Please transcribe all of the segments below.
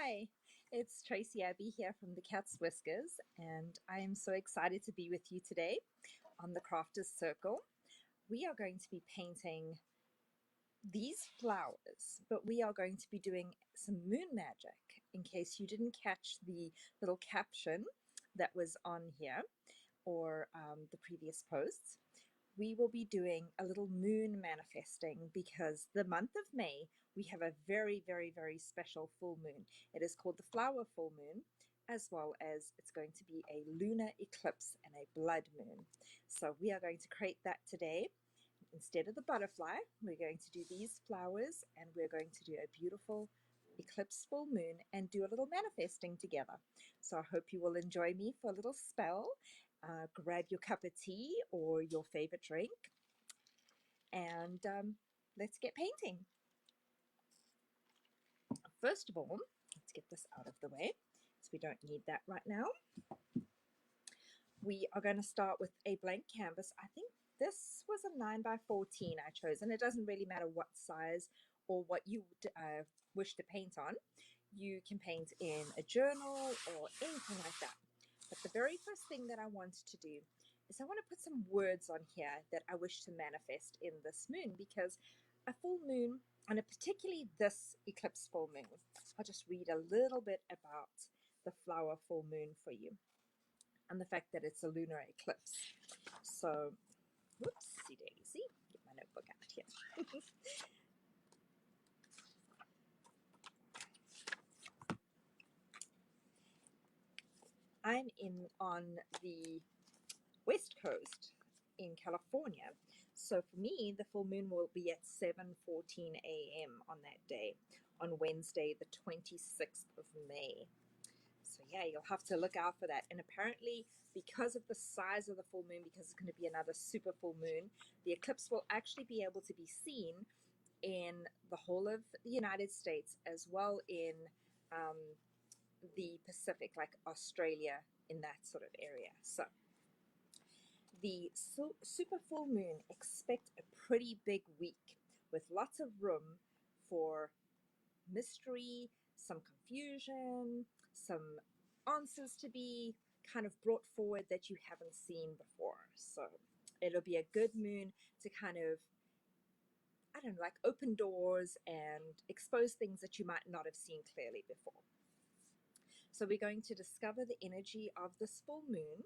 Hi, it's Tracy Abbey here from the Cat's Whiskers, and I am so excited to be with you today on the Crafters Circle. We are going to be painting these flowers, but we are going to be doing some moon magic in case you didn't catch the little caption that was on here or the previous posts. We will be doing a little moon manifesting because the month of May we have a very special full moon. It is called the flower full moon, as well as it's going to be a lunar eclipse and a blood moon. So we are going to create that today. Instead of the butterfly, we're going to do these flowers, and we're going to do a beautiful eclipse full moon and do a little manifesting together. So I hope you will enjoy me for a little spell. Grab your cup of tea or your favorite drink, and let's get painting. First of all, let's get this out of the way, so we don't need that right now. We are going to start with a blank canvas. I think this was a 9x14 I chose, and it doesn't really matter what size or what you wish to paint on. You can paint in a journal or anything like that. But the very first thing that I want to do is I want to put some words on here that I wish to manifest in this moon, because a full moon, and particularly this eclipse full moon, I'll just read a little bit about the flower full moon for you and the fact that it's a lunar eclipse. So, whoopsie daisy, get my notebook out here. I'm on the West Coast in California, so for me the full moon will be at 7:14 a.m. on that day, on Wednesday the 26th of May. So yeah, you'll have to look out for that. And apparently, because of the size of the full moon, because it's going to be another super full moon, the eclipse will actually be able to be seen in the whole of the United States, as well in the Pacific, like Australia, in that sort of area. So the super full moon, expect a pretty big week with lots of room for mystery, some confusion, some answers to be kind of brought forward that you haven't seen before. So it'll be a good moon to kind of, I don't know, like open doors and expose things that you might not have seen clearly before. So we're going to discover the energy of this full moon,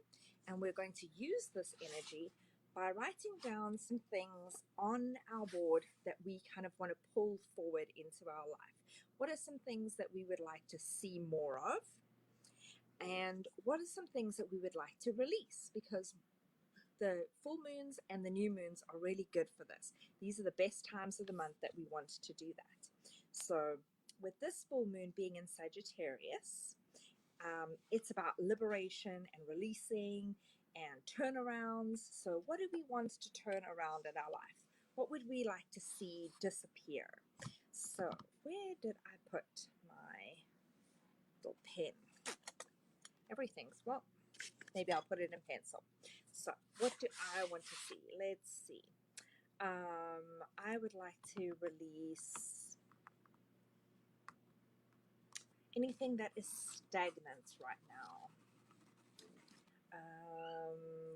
and we're going to use this energy by writing down some things on our board that we kind of want to pull forward into our life. What are some things that we would like to see more of? And what are some things that we would like to release? Because the full moons and the new moons are really good for this. These are the best times of the month that we want to do that. So with this full moon being in Sagittarius, it's about liberation and releasing and turnarounds. So what do we want to turn around in our life? What would we like to see disappear? So where did I put my little pen? Everything's, well, maybe I'll put it in pencil. So what do I want to see? Let's see. I would like to release anything that is stagnant right now.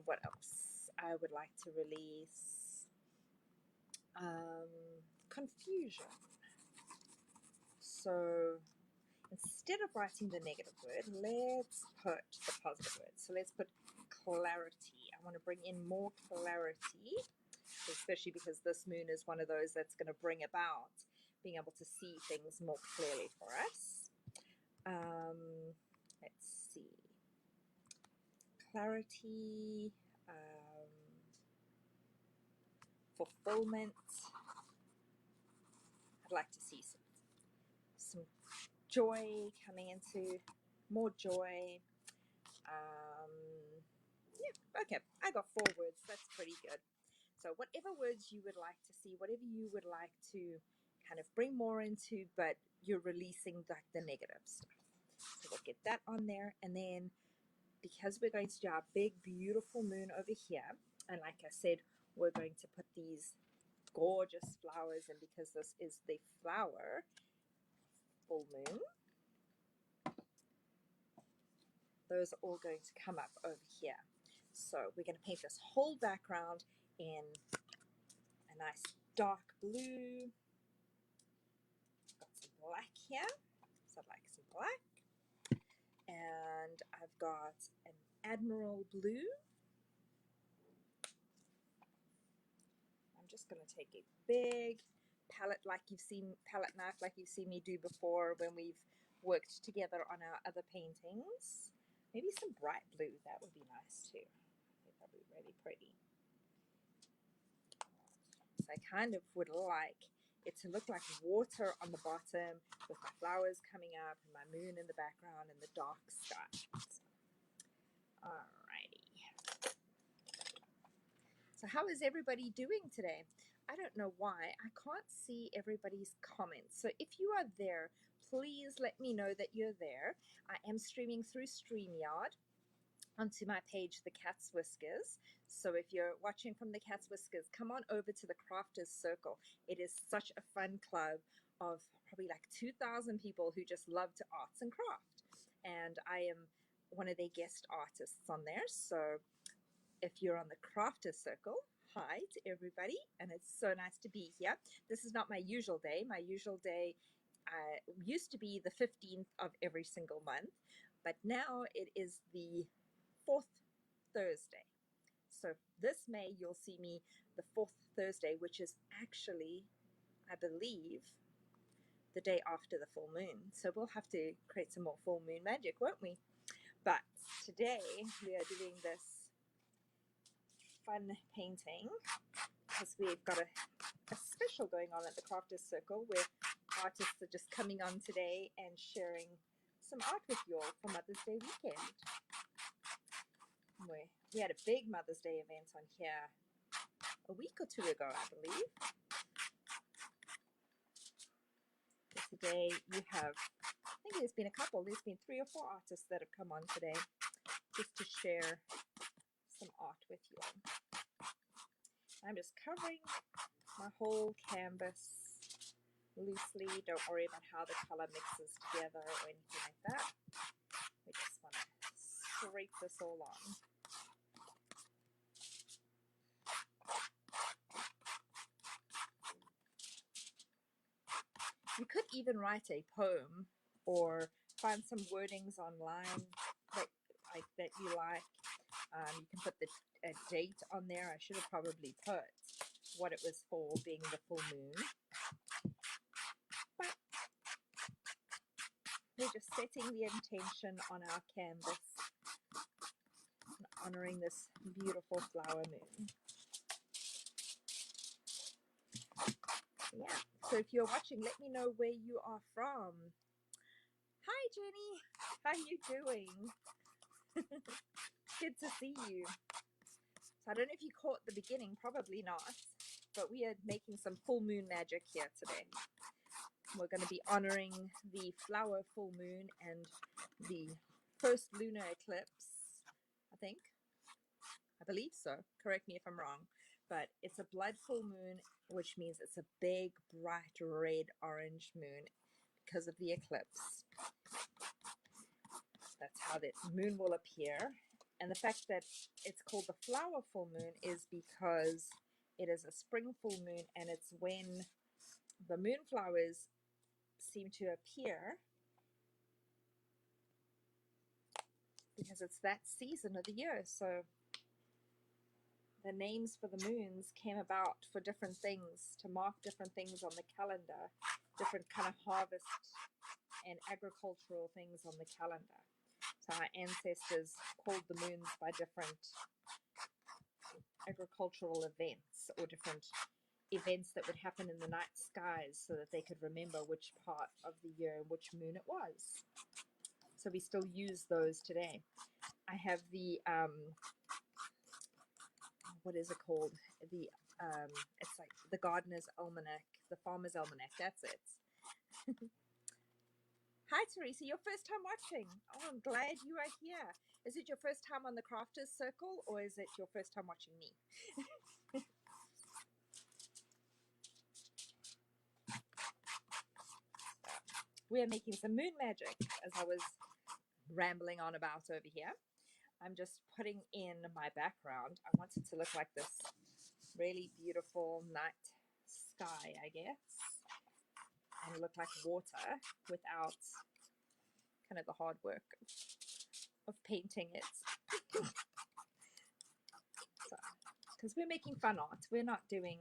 What else? I would like to release confusion. So instead of writing the negative word, let's put the positive word. So let's put clarity. I want to bring in more clarity, especially because this moon is one of those that's going to bring about being able to see things more clearly for us. Let's see. Clarity, fulfillment. I'd like to see some joy coming into, more joy. Yeah, okay, I got 4 words. That's pretty good. So whatever words you would like to see, whatever you would like to kind of bring more into, but you're releasing like the negative stuff. So we'll get that on there. And then because we're going to do our big, beautiful moon over here, and like I said, we're going to put these gorgeous flowers in because this is the flower full moon. those are all going to come up over here. So we're going to paint this whole background in a nice dark blue. Got some black here, so I'd like some black. And I've got an Admiral blue. I'm just going to take a big palette knife like you've seen me do before when we've worked together on our other paintings. Maybe some bright blue, that would be nice too. I think that'll be really pretty. So I kind of would like it to look like water on the bottom with my flowers coming up and my moon in the background and the dark sky. Alrighty. So how is everybody doing today? I don't know why I can't see everybody's comments. So if you are there, please let me know that you're there. I am streaming through StreamYard onto my page, The Cat's Whiskers. So if you're watching from The Cat's Whiskers, come on over to the Crafters Circle. It is such a fun club of probably like 2,000 people who just love to arts and craft. And I am one of their guest artists on there. So if you're on the Crafters Circle, hi to everybody, and it's so nice to be here. This is not my usual day. My usual day used to be the 15th of every single month, but now it is the 4th Thursday. So this May you'll see me the 4th Thursday, which is actually, I believe, the day after the full moon. So we'll have to create some more full moon magic, won't we? But today we are doing this fun painting because we've got a special going on at the Crafters Circle where artists are just coming on today and sharing some art with you all for Mother's Day weekend. We had a big Mother's Day event on here a week or two ago, I believe. But today you have, I think there's been 3 or 4 artists that have come on today just to share some art with you all. I'm just covering my whole canvas loosely. Don't worry about how the color mixes together or anything like that. We just want to scrape this all on. You could even write a poem or find some wordings online that you like. You can put a date on there. I should have probably put what it was for, being the full moon. But we're just setting the intention on our canvas and honoring this beautiful flower moon. Yeah, so if you're watching, let me know where you are from. Hi Jenny, how are you doing? Good to see you. So I don't know if you caught the beginning, probably not, but we are making some full moon magic here today. We're going to be honoring the flower full moon and the first lunar eclipse, I believe so. Correct me if I'm wrong. But it's a blood full moon, which means it's a big, bright, red, orange moon because of the eclipse. That's how the moon will appear. And the fact that it's called the flower full moon is because it is a spring full moon, and it's when the moonflowers seem to appear because it's that season of the year. So the names for the moons came about for different things, to mark different things on the calendar, different kind of harvest and agricultural things on the calendar. So our ancestors called the moons by different agricultural events or different events that would happen in the night skies so that they could remember which part of the year and which moon it was. So we still use those today. I have the what is it called? It's like the Gardener's Almanac, the Farmer's Almanac. That's it. Hi, Teresa. Your first time watching. Oh, I'm glad you are here. Is it your first time on the Crafters Circle, or is it your first time watching me? We are making some moon magic, as I was rambling on about over here. I'm just putting in my background. I want it to look like this really beautiful night sky, I guess, and look like water without kind of the hard work of painting it. So, because we're making fun art, we're not doing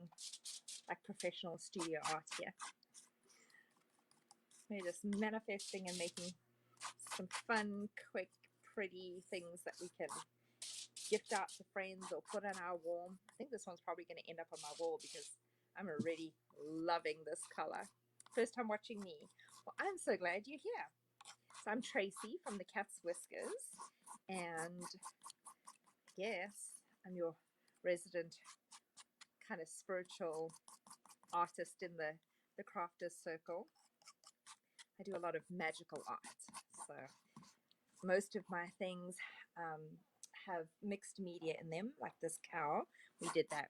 like professional studio art here. We're just manifesting and making some fun, quick, pretty things that we can gift out to friends or put on our wall. I think this one's probably going to end up on my wall because I'm already loving this color. First time watching me. Well, I'm so glad you're here. So I'm Tracy from the Cat's Whiskers, and yes, I'm your resident kind of spiritual artist in the crafters circle. I do a lot of magical art, so most of my things have mixed media in them, like this cow. We did that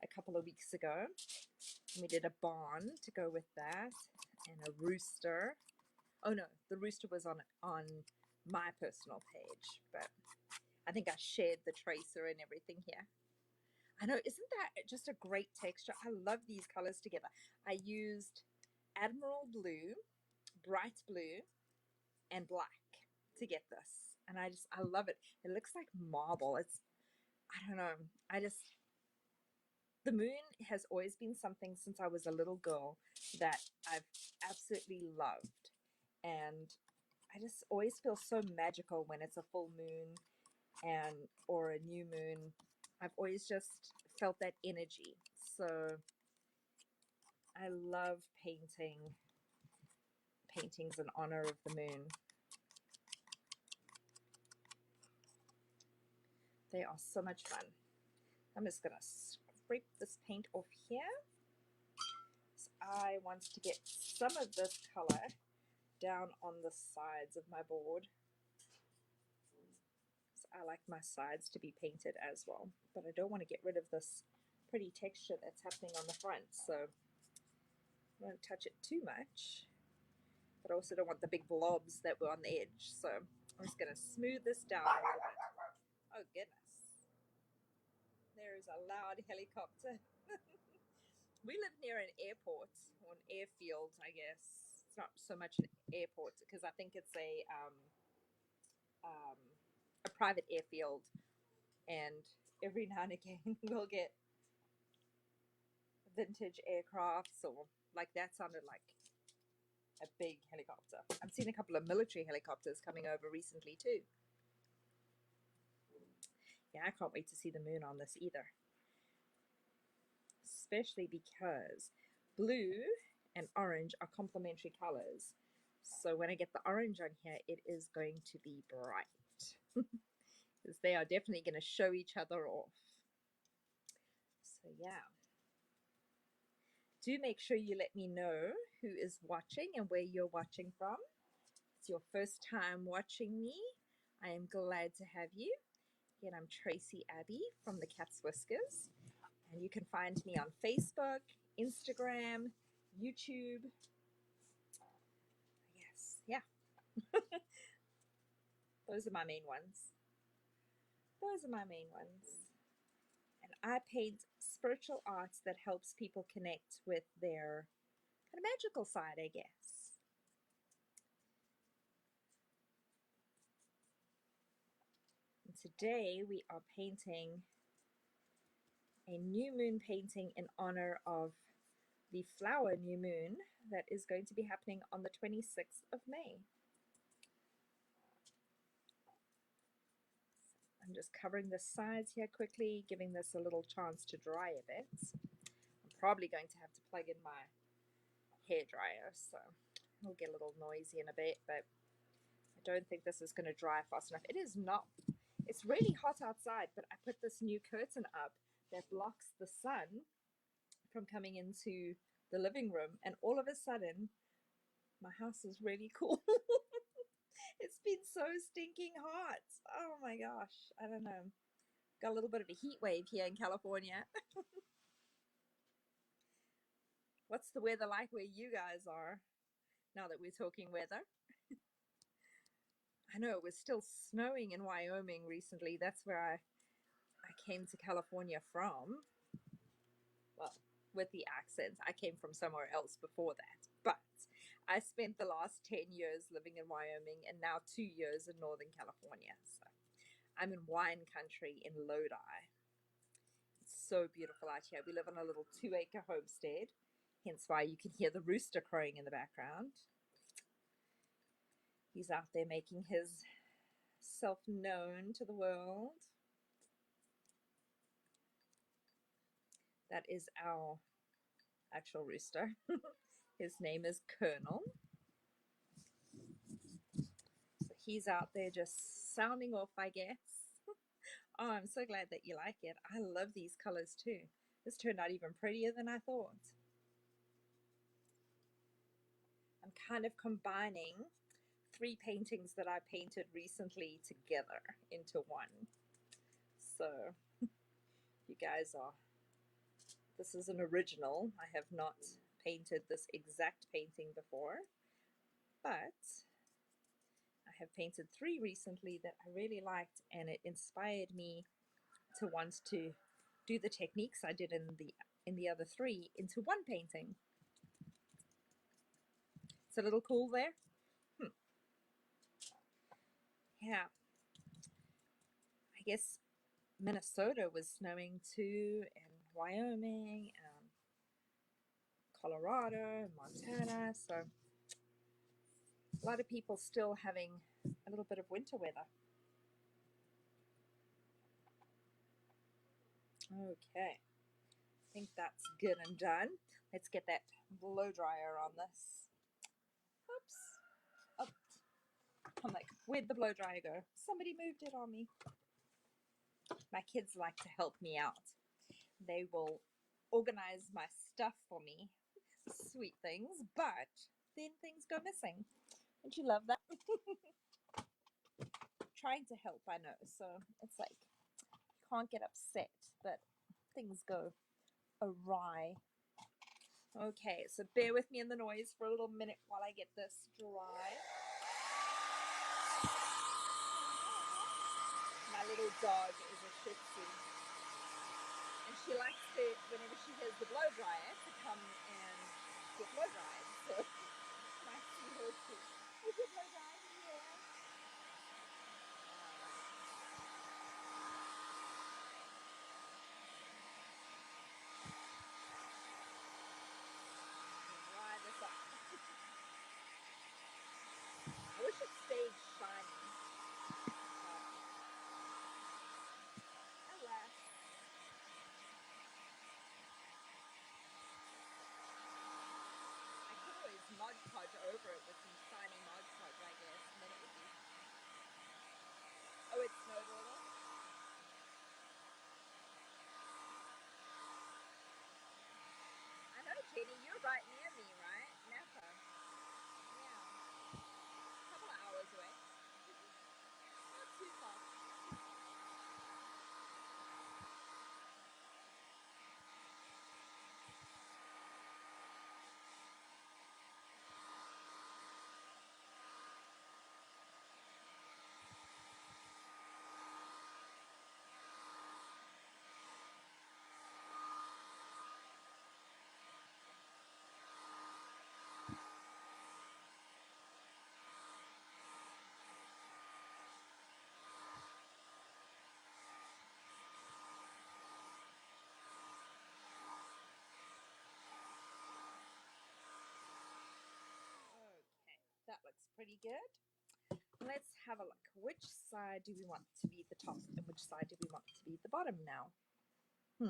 a couple of weeks ago. And we did a barn to go with that, and a rooster. Oh no, the rooster was on my personal page, but I think I shared the tracer and everything here. I know, isn't that just a great texture? I love these colors together. I used Admiral Blue, Bright Blue, and Black to get this. And I love it. It looks like marble. I don't know. The moon has always been something since I was a little girl that I've absolutely loved. And I just always feel so magical when it's a full moon or a new moon. I've always just felt that energy. So I love paintings in honor of the moon. They are so much fun. I'm just gonna scrape this paint off here. So I want to get some of this color down on the sides of my board. So I like my sides to be painted as well, but I don't want to get rid of this pretty texture that's happening on the front, so I don't touch it too much, but I also don't want the big blobs that were on the edge, so I'm just going to smooth this down a little bit. Oh goodness, there is a loud helicopter. We live near an airport, or an airfield, I guess. It's not so much an airport because I think it's a private airfield, and every now and again we'll get vintage aircrafts, or like that sounded like a big helicopter. I've seen a couple of military helicopters coming over recently too. Yeah, I can't wait to see the moon on this either, especially because blue and orange are complementary colors. So when I get the orange on here, it is going to be bright because they are definitely going to show each other off. So yeah, do make sure you let me know who is watching and where you're watching from. If it's your first time watching me, I am glad to have you. Again, I'm Tracy Abbey from the Cat's Whiskers, and you can find me on Facebook, Instagram, YouTube. Yes, yeah. Those are my main ones. Those are my main ones. And I paint spiritual arts that helps people connect with their kind of magical side, I guess. And today we are painting a new moon painting in honor of the flower new moon that is going to be happening on the 26th of May. I'm just covering the sides here quickly, giving this a little chance to dry a bit. I'm probably going to have to plug in my hairdryer, so it'll get a little noisy in a bit, but I don't think this is going to dry fast enough. It is not. It's really hot outside, but I put this new curtain up that blocks the sun from coming into the living room, and all of a sudden my house is really cool. It's been so stinking hot. Oh my gosh, I don't know. Got a little bit of a heat wave here in California. What's the weather like where you guys are, now that we're talking weather? I know it was still snowing in Wyoming recently. That's where I came to California from. Well, with the accents, I came from somewhere else before that. But I spent the last 10 years living in Wyoming and now 2 years in Northern California. So I'm in wine country in Lodi. It's so beautiful out here. We live on a little 2-acre homestead, hence why you can hear the rooster crowing in the background. He's out there making his self known to the world. That is our actual rooster. His name is Colonel. So he's out there just sounding off, I guess. Oh, I'm so glad that you like it. I love these colors too. This turned out even prettier than I thought. I'm kind of combining 3 paintings that I painted recently together into one. So you guys are, this is an original. I have not painted this exact painting before, but I have painted 3 recently that I really liked, and it inspired me to want to do the techniques I did in the other 3 into one painting. It's a little cool there. Yeah. I guess Minnesota was snowing too, and Wyoming, and Colorado, and Montana. So a lot of people still having a little bit of winter weather. Okay, I think that's good and done. Let's get that blow dryer on this. Oops. Oh, I'm like, where'd the blow dryer go? Somebody moved it on me. My kids like to help me out. They will organize my stuff for me. Sweet things, but then things go missing. Don't you love that? Trying to help, I know. So it's like, you can't get upset, but things go awry. Okay, so bear with me in the noise for a little minute while I get this dry. My little dog is a Shih Tzu, and she likes to, whenever she hears the blow dryer, to come and get blow dried. So my sweetheart too. Is it blow dried? Yeah. Dry this up. I wish it stayed shiny. Alas. I could always Mod Podge over it with some shiny Mod Podge, I guess, and then it would be. Oh, it snowed a little? I know, Jenny, you're right near me, right? Napa. Yeah. A couple of hours away. Not too far. Okay, that looks pretty good. Let's have a look. Which side do we want to be the top and which side do we want to be the bottom now? I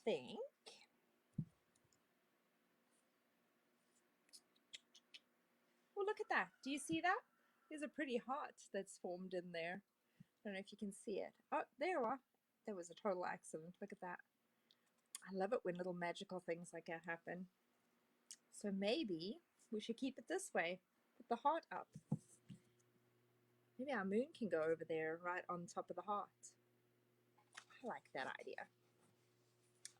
think well, look at that. Do you see that? There's a pretty heart that's formed in there. I don't know if you can see it. Oh, there we are. There was a total accident. Look at that. I love it when little magical things like that happen. So maybe we should keep it this way. Put the heart up. Maybe our moon can go over there right on top of the heart. I like that idea.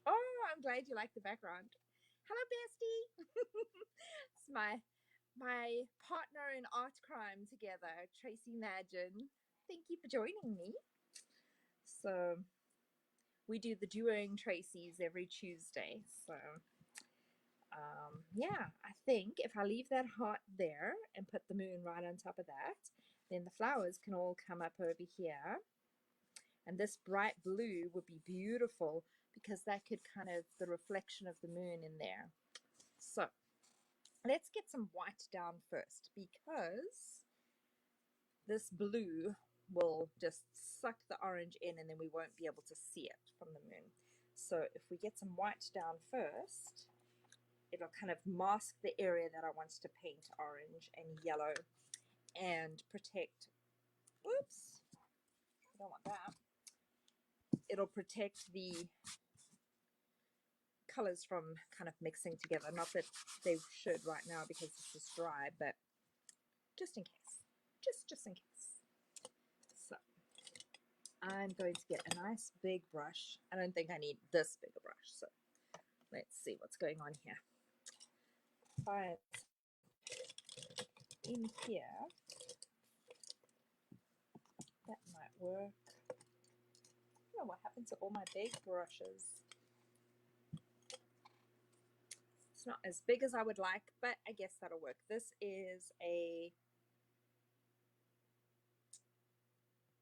Oh, I'm glad you like the background. Hello, bestie. It's my my partner in art crime together, Tracy Magin. Thank you for joining me. So we do the duoing Tracy's every Tuesday. So yeah, I think if I leave that heart there and put the moon right on top of that, then the flowers can all come up over here. And this bright blue would be beautiful because that could kind of the reflection of the moon in there. So let's get some white down first because this blue will just suck the orange in and then we won't be able to see it from the moon. So if we get some white down first, it'll kind of mask the area that I want to paint orange and yellow and protect, oops, I don't want that. It'll protect the colors from kind of mixing together. Not that they should right now because this is dry, but just in case, just in case. So I'm going to get a nice big brush. I don't think I need this big a brush, so let's see what's going on here. But in here, that might work. I don't know what happened to all my big brushes. It's not as big as I would like, but I guess that'll work. This is a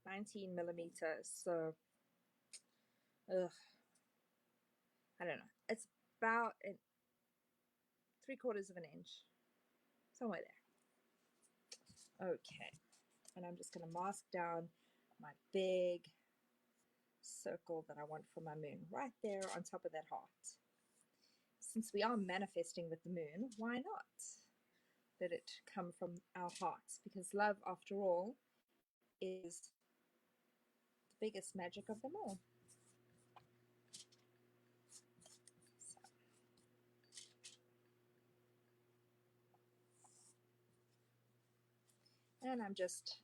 19 millimeters, so I don't know. It's about 3/4 of an inch, somewhere there. Okay, and I'm just going to mask down my big circle that I want for my moon right there on top of that heart. Since we are manifesting with the moon, why not let it come from our hearts? Because love, after all, is the biggest magic of them all. And I'm just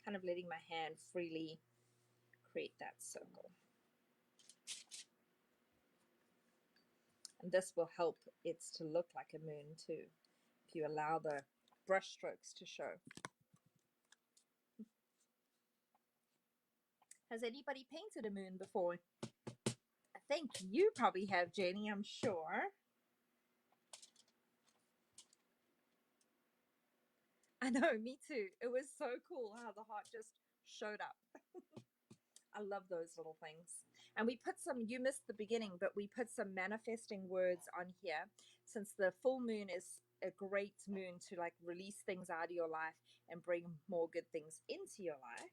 kind of letting my hand freely create that circle. And this will help it to look like a moon too, if you allow the brush strokes to show. Has anybody painted a moon before? I think you probably have, Janie, I'm sure. I know, me too. It was so cool how the heart just showed up. I love those little things. And we put some, you missed the beginning, but we put some manifesting words on here since the full moon is a great moon to like release things out of your life and bring more good things into your life.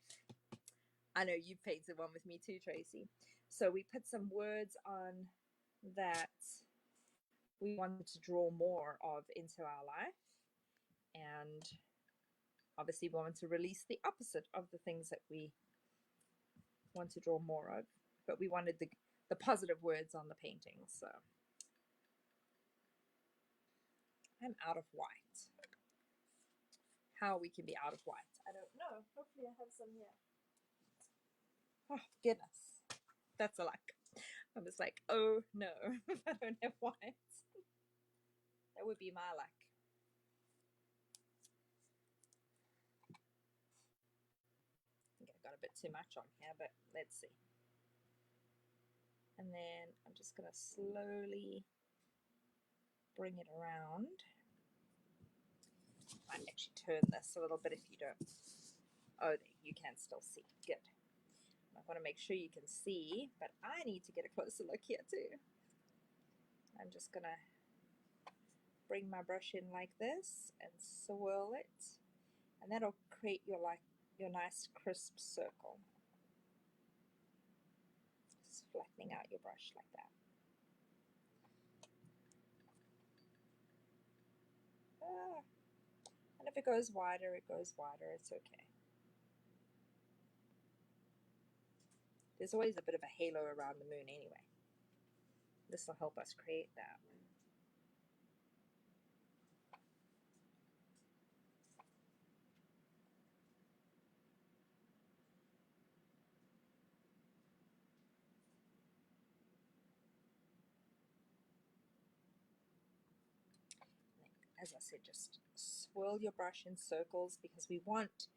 I know you've painted one with me too, Tracy. So we put some words on that we wanted to draw more of into our life. And obviously we want to release the opposite of the things that we want to draw more of, but we wanted the positive words on the painting. So I'm out of white. How we can be out of white, I don't know. Hopefully I have some here. Oh goodness, that's a luck. I was like, oh no, I don't have white. That would be my luck. I think I got a bit too much on here, but let's see. And then I'm just going to slowly bring it around. I might actually turn this a little bit if you don't. Oh, you can still see. Good. I want to make sure you can see, but I need to get a closer look here too. I'm just going to bring my brush in like this and swirl it, and that'll create your nice crisp circle. Just flattening out your brush like that. And if it goes wider, it goes wider. It's okay. There's always a bit of a halo around the moon anyway. This will help us create that. as I said, just swirl your brush in circles because we want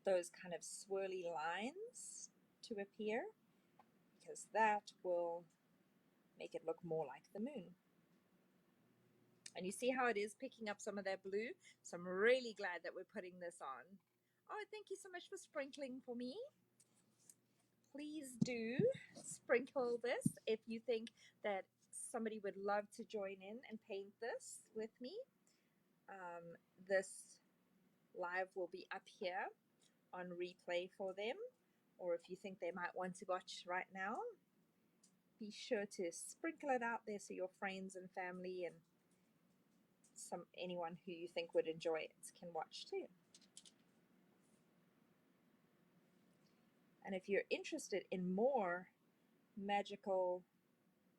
those kind of swirly lines to appear, because that will make it look more like the moon. And you see how it is picking up some of that blue? So I'm really glad that we're putting this on. Oh, thank you so much for sprinkling for me. Please do sprinkle this if you think that somebody would love to join in and paint this with me. This live will be up here on replay for them, or if you think they might want to watch right now, be sure to sprinkle it out there so your friends and family and anyone who you think would enjoy it can watch too. And if you're interested in more magical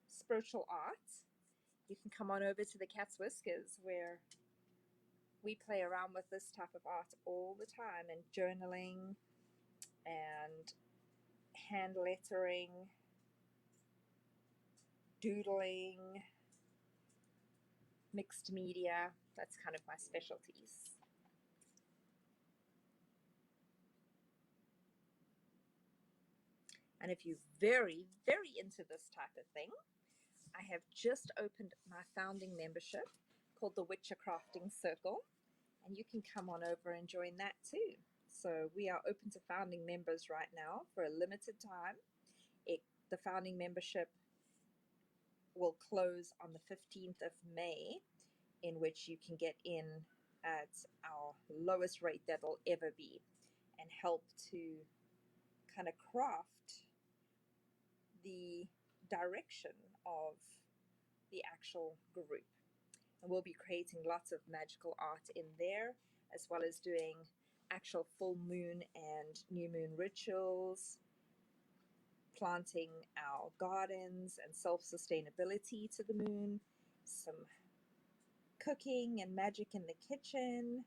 spiritual art, you can come on over to the Cat's Whiskers, where we play around with this type of art all the time, and journaling and hand lettering, doodling, mixed media. That's kind of my specialties. And if you're very, very into this type of thing, I have just opened my founding membership called the Witcher Crafting Circle, and you can come on over and join that too. So we are open to founding members right now for a limited time. The founding membership will close on the 15th of May, in which you can get in at our lowest rate that will ever be and help to kind of craft the direction of the actual group. And we'll be creating lots of magical art in there, as well as doing actual full moon and new moon rituals, planting our gardens and self-sustainability to the moon, some cooking and magic in the kitchen,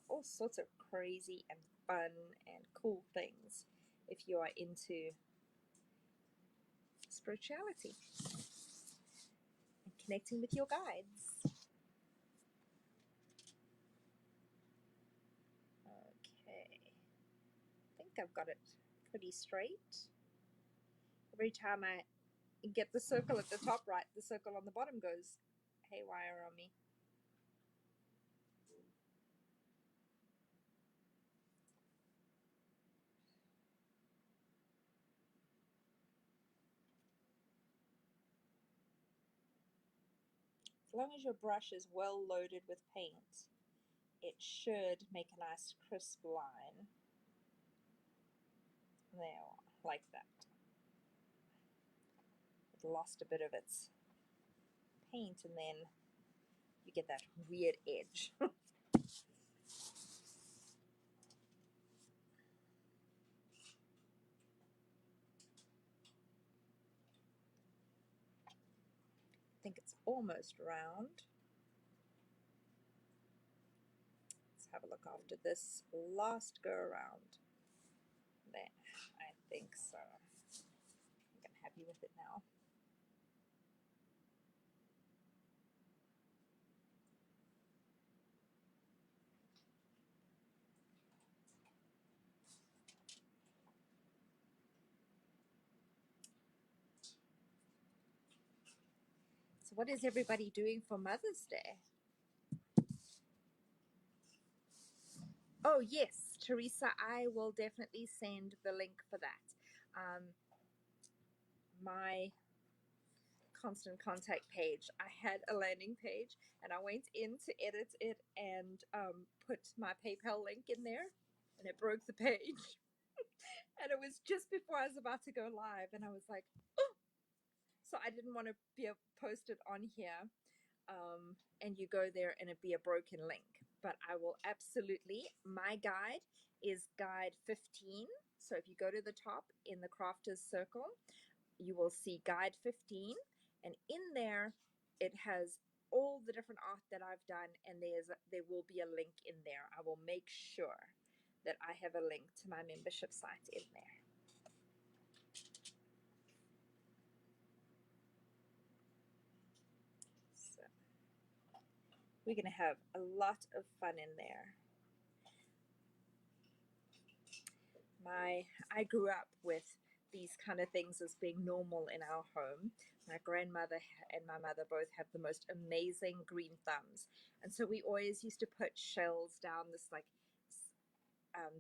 all sorts of crazy and fun and cool things if you are into spirituality and connecting with your guides. Okay, I think I've got it pretty straight. Every time I get the circle at the top right, the circle on the bottom goes haywire on me. As long as your brush is well loaded with paint, it should make a nice crisp line. There, like that. It lost a bit of its paint, and then you get that weird edge. I think it's almost round. Let's have a look after this last go around. There, I think so. I think I'm happy with it now. So what is everybody doing for Mother's Day? Oh yes, Teresa, I will definitely send the link for that. My constant contact page, I had a landing page and I went in to edit it and put my PayPal link in there, and it broke the page. And it was just before I was about to go live, and I was like, oh! So I didn't want to be posted on here and you go there and it be a broken link. But I will absolutely, my guide is guide 15. So if you go to the top in the crafters circle, you will see guide 15, and in there it has all the different art that I've done, and there will be a link in there. I will make sure that I have a link to my membership site in there. We're going to have a lot of fun in there. I grew up with these kind of things as being normal in our home. My grandmother and my mother both have the most amazing green thumbs, and so we always used to put shells down this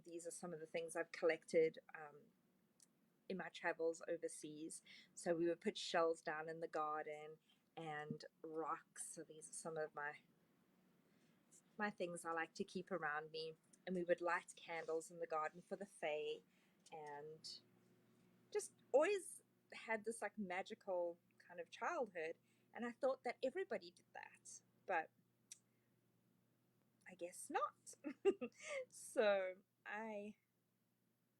these are some of the things I've collected in my travels overseas. So we would put shells down in the garden and rocks. So these are some of my things I like to keep around me. And we would light candles in the garden for the fae, and just always had this like magical kind of childhood. And I thought that everybody did that, but I guess not. So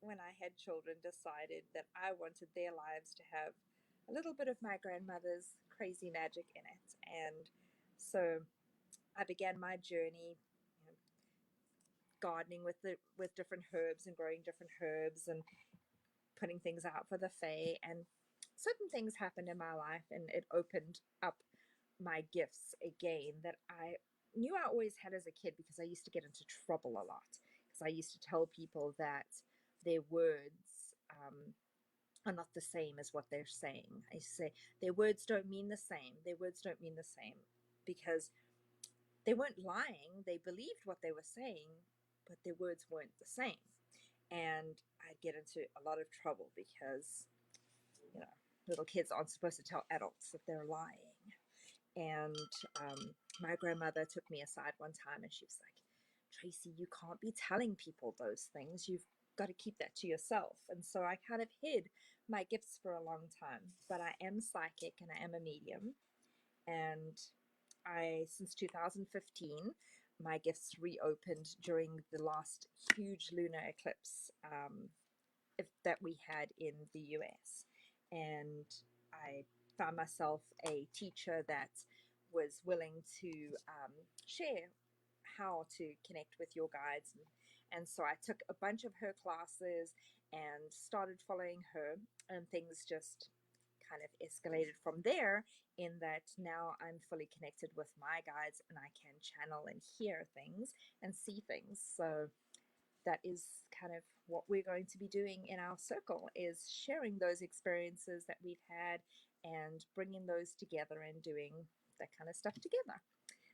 when I had children, decided that I wanted their lives to have a little bit of my grandmother's crazy magic in it. And so I began my journey, gardening with different herbs and growing different herbs and putting things out for the fae. And certain things happened in my life, and it opened up my gifts again that I knew I always had as a kid, because I used to get into trouble a lot, because I used to tell people that their words are not the same as what they're saying. I say their words don't mean the same. Their words don't mean the same, because they weren't lying. They believed what they were saying, but their words weren't the same. And I'd get into a lot of trouble because, little kids aren't supposed to tell adults that they're lying. And my grandmother took me aside one time and she was like, Tracy, you can't be telling people those things. You've got to keep that to yourself. And so I kind of hid my gifts for a long time. But I am psychic and I am a medium. And since 2015, my gifts reopened during the last huge lunar eclipse that we had in the US. And I found myself a teacher that was willing to share how to connect with your guides. And so I took a bunch of her classes and started following her, and things just kind of escalated from there, in that now I'm fully connected with my guides and I can channel and hear things and see things. So that is kind of what we're going to be doing in our circle, is sharing those experiences that we've had and bringing those together and doing that kind of stuff together.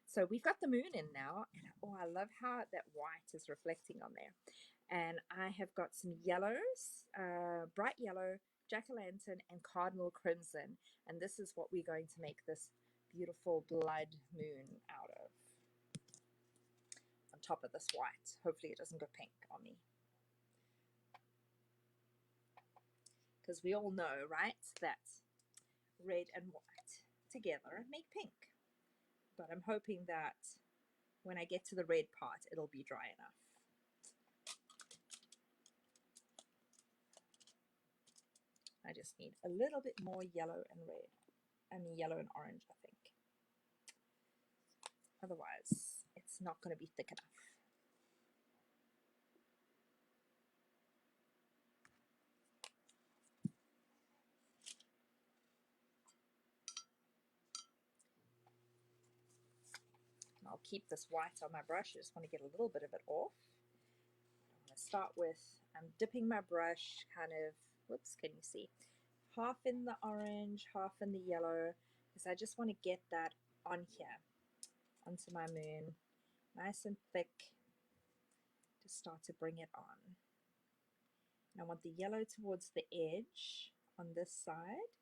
So we've got the moon in now, and I love how that white is reflecting on there. And I have got some yellows, bright yellow, jack-o'-lantern, and cardinal crimson. And this is what we're going to make this beautiful blood moon out of, on top of this white. Hopefully it doesn't go pink on me. Because we all know, right, that red and white together make pink. But I'm hoping that when I get to the red part, it'll be dry enough. I just need a little bit more yellow and red. I mean yellow and orange, I think. Otherwise, it's not going to be thick enough. And I'll keep this white on my brush. I just want to get a little bit of it off. I'm going to start with, I'm dipping my brush kind of, whoops, can you see? Half in the orange, half in the yellow, because I just want to get that on here, onto my moon, nice and thick, to start to bring it on. And I want the yellow towards the edge on this side,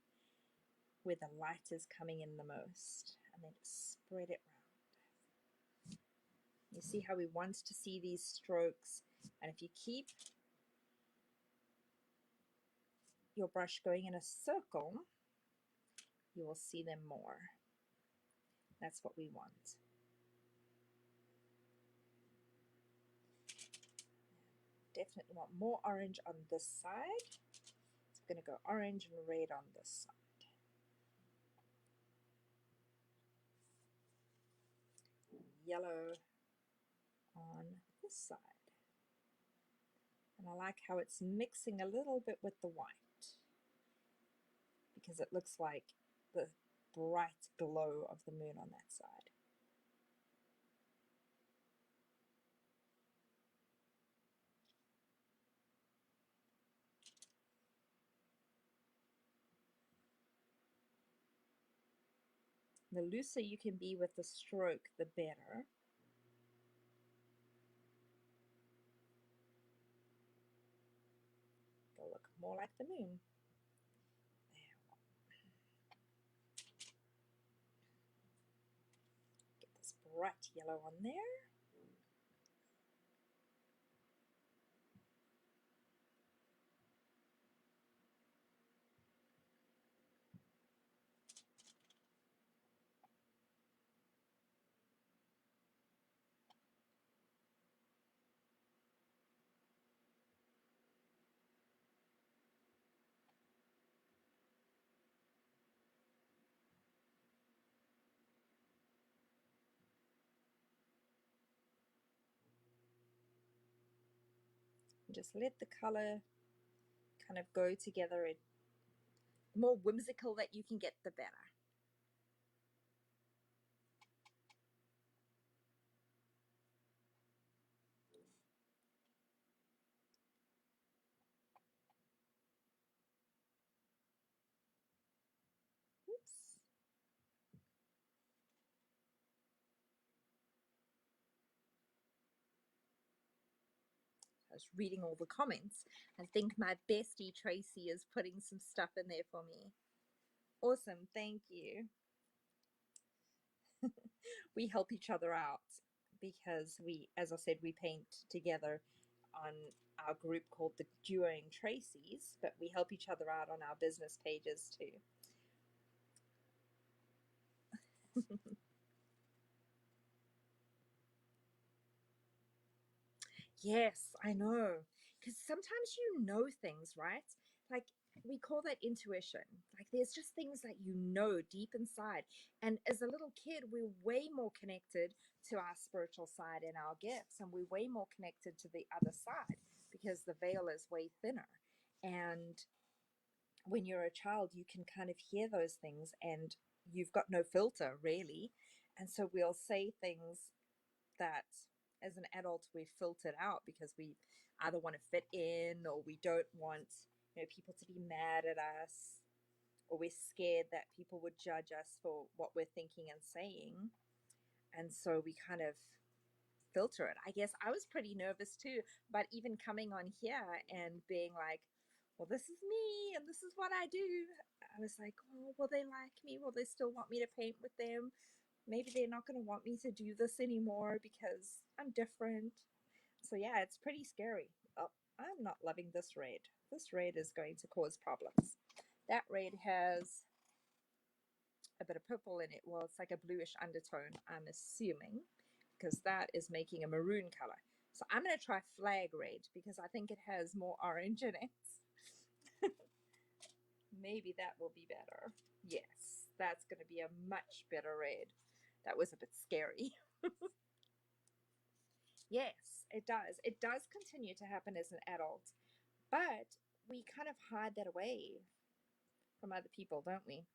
where the light is coming in the most, and then spread it around. You see how we want to see these strokes, and if you keep your brush going in a circle, you will see them more. That's what we want. Definitely want more orange on this side. So I'm going to go orange and red on this side. Yellow on this side. And I like how it's mixing a little bit with the white, because it looks like the bright glow of the moon on that side. The looser you can be with the stroke, the better. They'll look more like the moon. Get this bright yellow on there. Just let the color kind of go together. The more whimsical that you can get, the better. Oops. I was reading all the comments. I think my bestie Tracy is putting some stuff in there for me. Awesome, thank you. We help each other out because we, as I said, we paint together on our group called the Duoing Tracy's, but we help each other out on our business pages too. Yes, I know. Because sometimes you know things, right? Like we call that intuition. Like there's just things that you know deep inside. And as a little kid, we're way more connected to our spiritual side and our gifts, and we're way more connected to the other side because the veil is way thinner. And when you're a child, you can kind of hear those things and you've got no filter really. And so we'll say things that as an adult we've filtered out because we either want to fit in or we don't want people to be mad at us, or we're scared that people would judge us for what we're thinking and saying, and so we kind of filter it. I guess I was pretty nervous too, but even coming on here and being like, well, this is me and this is what I do, I was like, oh, will they like me? Will they still want me to paint with them? Maybe they're not going to want me to do this anymore because I'm different. So yeah, it's pretty scary. Oh, I'm not loving this red. This red is going to cause problems. That red has a bit of purple in it. Well, it's like a bluish undertone, I'm assuming, because that is making a maroon color. So I'm going to try flag red because I think it has more orange in it. Maybe that will be better. Yes, that's going to be a much better red. That was a bit scary. Yes, it does. It does continue to happen as an adult, but we kind of hide that away from other people, don't we?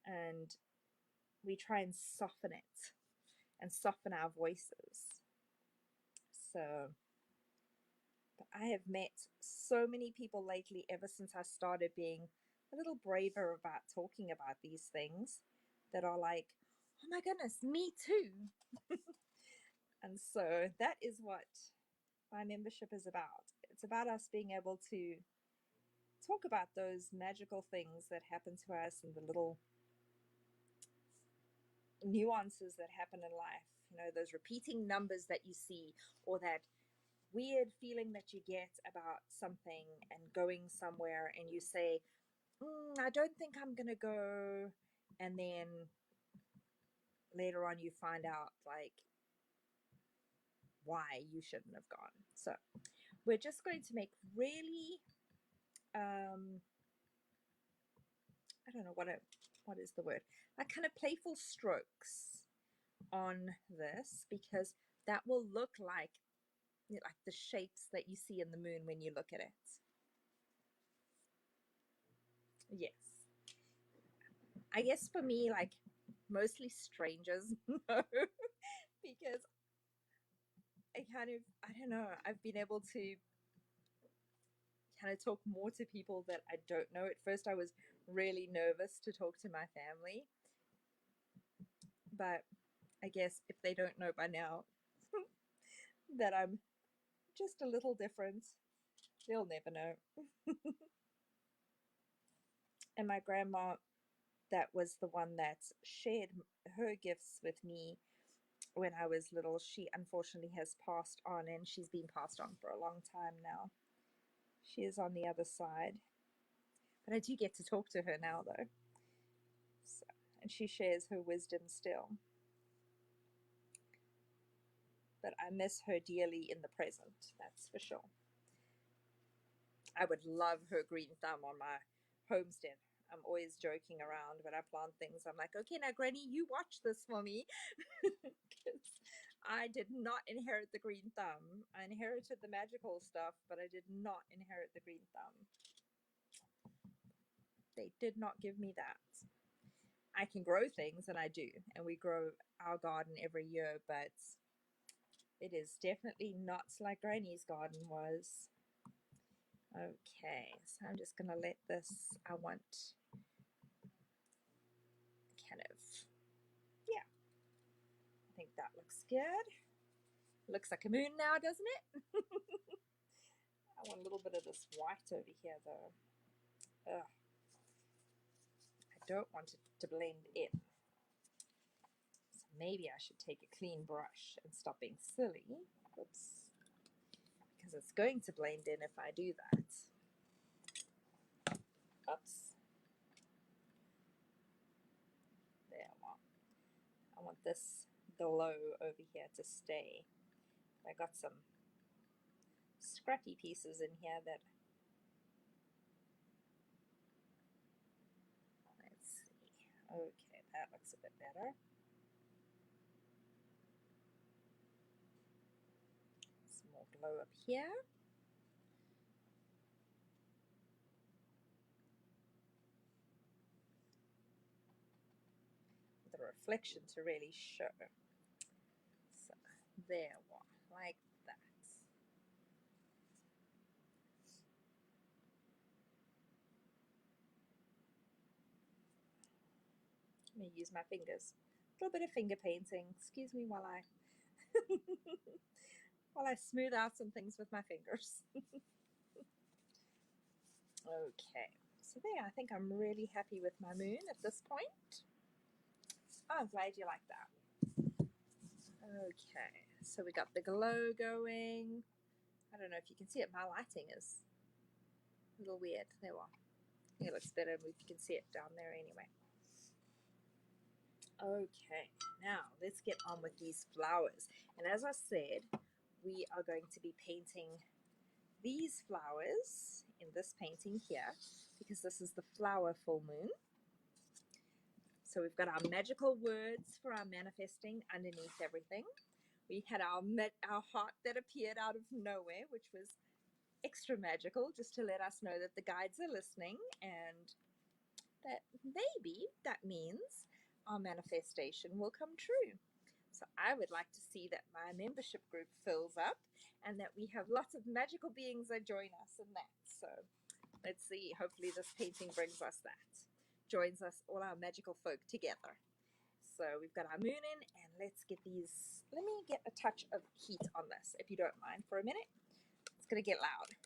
And we try and soften it and soften our voices. So, but I have met so many people lately ever since I started being a little braver about talking about these things that are like, oh my goodness, me too. And so that is what my membership is about. It's about us being able to talk about those magical things that happen to us and the little nuances that happen in life. Those repeating numbers that you see, or that weird feeling that you get about something and going somewhere and you say, I don't think I'm going to go. And then later on you find out like why you shouldn't have gone. So we're just going to make really I don't know what is the word, like kind of playful strokes on this, because that will look like the shapes that you see in the moon when you look at it. Yes, I guess for me, like mostly strangers know, because I don't know, I've been able to kind of talk more to people that I don't know. At first I was really nervous to talk to my family, But I guess if they don't know by now that I'm just a little different, they'll never know. And my grandma, that was the one that shared her gifts with me when I was little. She unfortunately has passed on, and she's been passed on for a long time now. She is on the other side. But I do get to talk to her now, though. So, and she shares her wisdom still. But I miss her dearly in the present, that's for sure. I would love her green thumb on my homestead. I'm always joking around when I plant things. I'm like, okay, now, Granny, you watch this for me. Because I did not inherit the green thumb. I inherited the magical stuff, but I did not inherit the green thumb. They did not give me that. I can grow things, and I do. And we grow our garden every year, but it is definitely not like Granny's garden was. Okay, so I'm just going to let this, I want kind of, yeah, I think that looks good. Looks like a moon now, doesn't it? I want a little bit of this white over here, though. Ugh. I don't want it to blend in. So maybe I should take a clean brush and stop being silly. Oops. Because it's going to blend in if I do that. Oops. There, I want this glow over here to stay. I got some scratchy pieces in here that, let's see. Okay, that looks a bit better. Some more glow up here. The reflection to really show. So there, like that. I'm going to use my fingers. A little bit of finger painting. Excuse me while I while I smooth out some things with my fingers. Okay, so there, I think I'm really happy with my moon at this point. Oh, I'm glad you like that. Okay, so we got the glow going. I don't know if you can see it. My lighting is a little weird. There we are. I think it looks better if you can see it down there anyway. Okay, now let's get on with these flowers. And as I said, we are going to be painting these flowers in this painting here because this is the flower full moon. So we've got our magical words for our manifesting underneath everything. We had our heart that appeared out of nowhere, which was extra magical, just to let us know that the guides are listening and that maybe that means our manifestation will come true. So I would like to see that my membership group fills up and that we have lots of magical beings that join us in that. So let's see, hopefully this painting brings us that. Joins us, all our magical folk together. So we've got our moon in, and let's get these, let me get a touch of heat on this, if you don't mind, for a minute. It's going to get loud.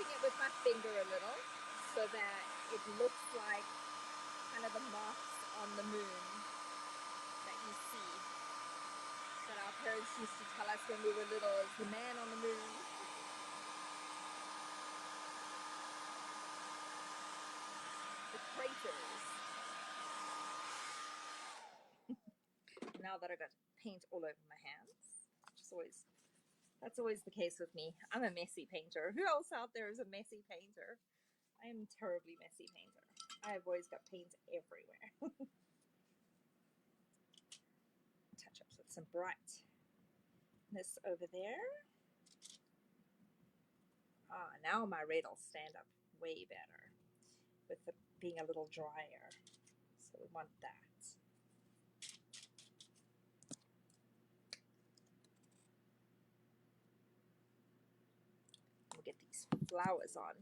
touching it with my finger a little so that it looks like kind of the marks on the moon that you see that our parents used to tell us when we were little as the man on the moon. The craters. Now that I got paint all over my hands, that's always the case with me. I'm a messy painter. Who else out there is a messy painter? I am a terribly messy painter. I've always got paint everywhere. Touch ups with some brightness over there. Now my red will stand up way better with it being a little drier. So we want that. We'll get these flowers on.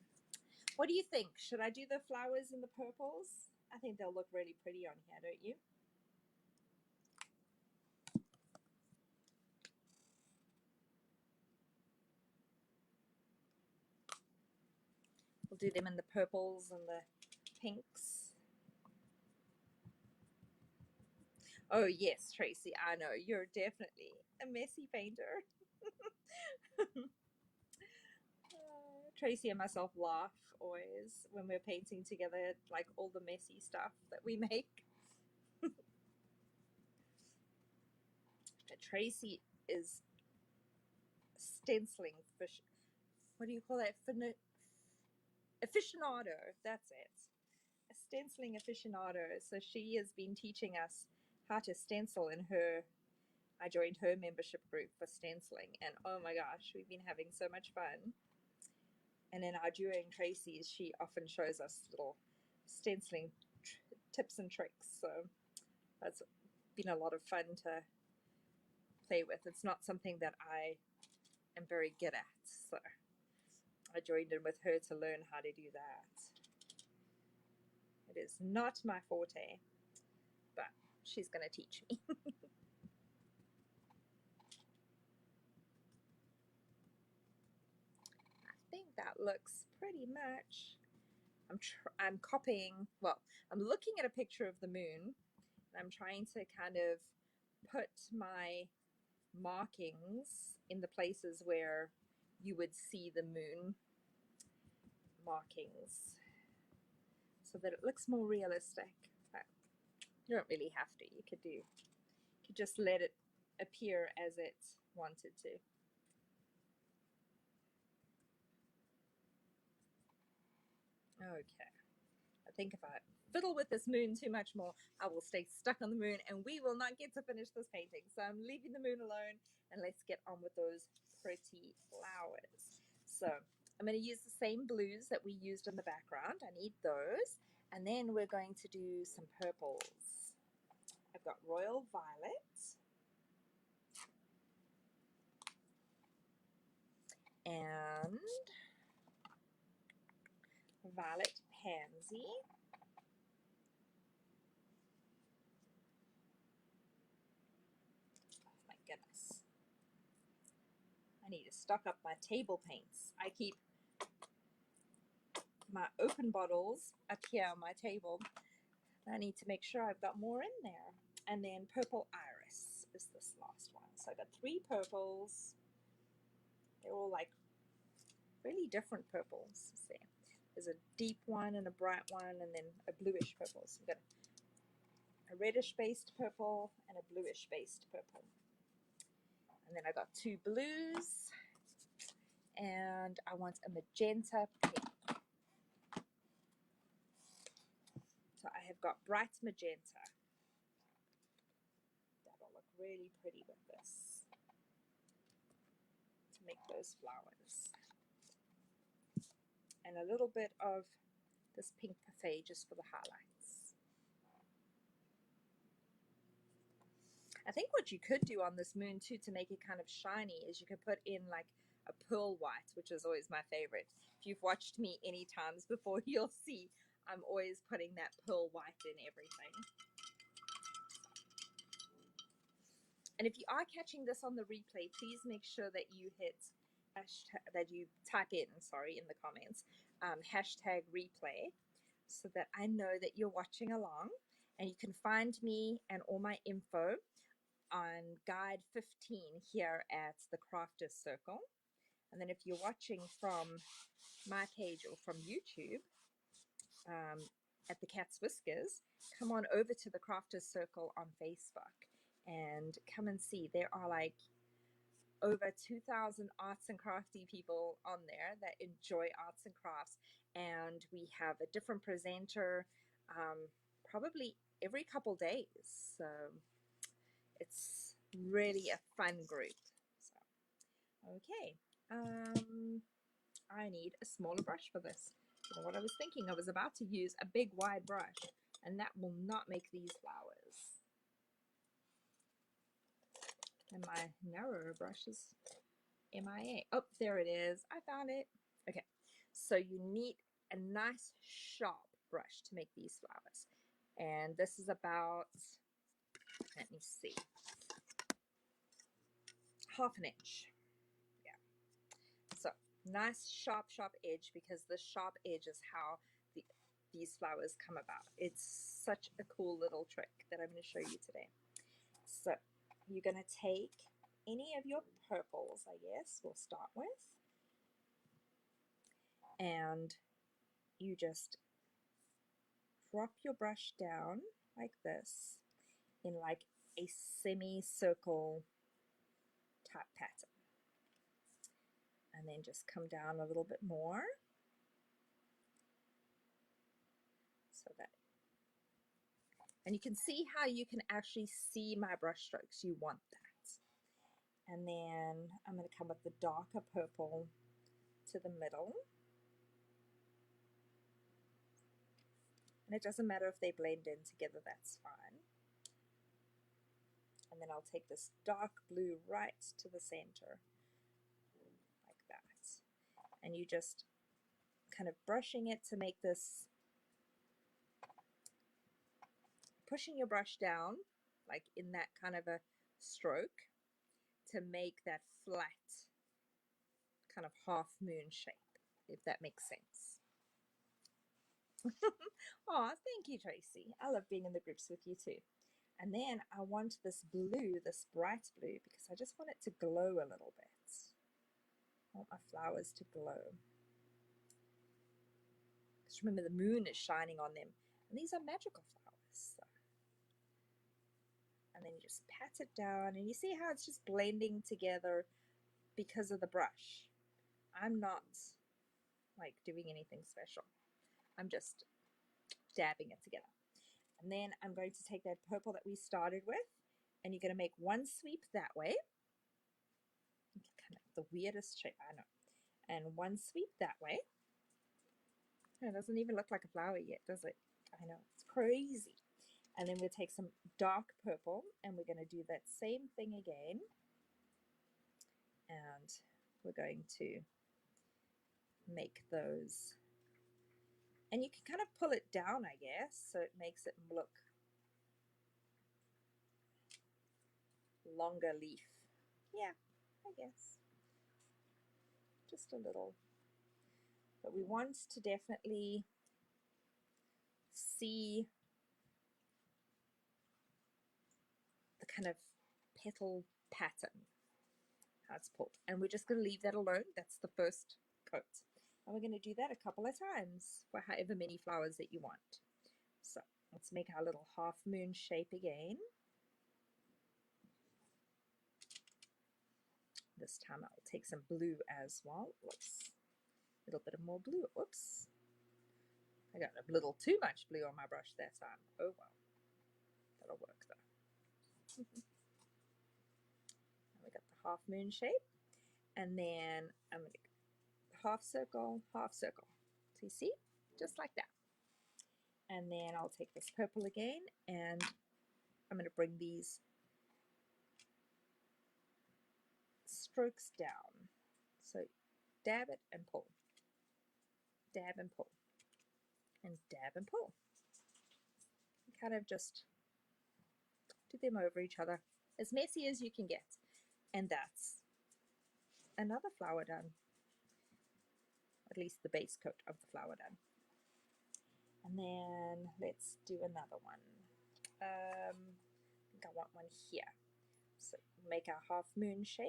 What do you think? Should I do the flowers in the purples? I think they'll look really pretty on here, don't you? We'll do them in the purples and the pinks. Oh yes, Tracy, I know. You're definitely a messy painter. Tracy and myself laugh always when we're painting together, like all the messy stuff that we make. But Tracy is stenciling fish. What do you call that? Aficionado. That's it. A stenciling aficionado. So she has been teaching us how to stencil in her. I joined her membership group for stenciling, and oh my gosh, we've been having so much fun. And in our during Tracy's, she often shows us little stenciling tips and tricks. So that's been a lot of fun to play with. It's not something that I am very good at, so I joined in with her to learn how to do that. It is not my forte, but she's going to teach me. I think that looks pretty much. I'm copying. Well, I'm looking at a picture of the moon, and I'm trying to kind of put my markings in the places where you would see the moon markings so that it looks more realistic. But you don't really have to. You could just let it appear as it wanted to. Okay. I think if I fiddle with this moon too much more, I will stay stuck on the moon and we will not get to finish this painting. So I'm leaving the moon alone and let's get on with those pretty flowers. So I'm going to use the same blues that we used in the background. I need those. And then we're going to do some purples. I've got Royal Violet. And Violet Pansy. Oh my goodness. I need to stock up my table paints. I keep my open bottles up here on my table. I need to make sure I've got more in there. And then Purple Iris is this last one. So I've got 3 purples. They're all like really different purples. See, there's a deep one and a bright one and then a bluish purple. So we've got a reddish based purple and a bluish based purple. And then I got 2 blues and I want a magenta pink. So I have got bright magenta. That'll look really pretty with this to make those flowers. And a little bit of this pink parfait just for the highlights. I think what you could do on this moon too to make it kind of shiny is you could put in like a pearl white, which is always my favorite. If you've watched me any times before, you'll see I'm always putting that pearl white in everything. And if you are catching this on the replay, please make sure that you hit that you type in, sorry, in the comments, hashtag replay, so that I know that you're watching along. And you can find me and all my info on guide 15 here at the Crafters Circle. And then if you're watching from my page or from YouTube, at the Cat's Whiskers, come on over to the Crafters Circle on Facebook and come and see. There are like over 2,000 arts and crafty people on there that enjoy arts and crafts, and we have a different presenter probably every couple days. So it's really a fun group. So, okay. I need a smaller brush for this. You know what I was thinking? I was about to use a big wide brush, and that will not make these flowers. And my narrower brush is MIA. Oh, there it is. I found it. Okay, so you need a nice sharp brush to make these flowers. And this is about, let me see, half an inch. Yeah. So nice sharp edge, because the sharp edge is how these flowers come about. It's such a cool little trick that I'm going to show you today. So you're going to take any of your purples, I guess we'll start with, and you just drop your brush down like this in like a semicircle type pattern, and then just come down a little bit more so that, and you can see how you can actually see my brush strokes. You want that. And then I'm going to come with the darker purple to the middle. And it doesn't matter if they blend in together, that's fine. And then I'll take this dark blue right to the center, like that. And you just kind of brushing it to make this, pushing your brush down, like in that kind of a stroke, to make that flat kind of half moon shape, if that makes sense. Oh, thank you, Tracy. I love being in the groups with you too. And then I want this blue, this bright blue, because I just want it to glow a little bit. I want my flowers to glow. Because remember, the moon is shining on them. And these are magical flowers. So. And then you just pat it down, and you see how it's just blending together because of the brush. I'm not like doing anything special. I'm just dabbing it together. And then I'm going to take that purple that we started with, and you're going to make one sweep that way. Kind of the weirdest shape, I know. And one sweep that way. It doesn't even look like a flower yet, does it? I know, it's crazy. And then we'll take some dark purple, and we're going to do that same thing again. And we're going to make those. And you can kind of pull it down, I guess, so it makes it look longer leaf. Yeah, I guess. Just a little. But we want to definitely see the kind of petal pattern, how it's pulled. And we're just going to leave that alone. That's the first coat. And we're going to do that a couple of times for however many flowers that you want. So let's make our little half moon shape again. This time I'll take some blue as well. Whoops. A little bit of more blue. Whoops. I got a little too much blue on my brush that time. Oh well. That'll work though. And we got the half moon shape. And then I'm going to half circle, half circle. So you see? Just like that. And then I'll take this purple again, and I'm going to bring these strokes down. So dab it and pull. Dab and pull. And dab and pull. Kind of just do them over each other, as messy as you can get. And that's another flower done, at least the base coat of the flower done. And then let's do another one. I think I want one here. So make our half moon shape.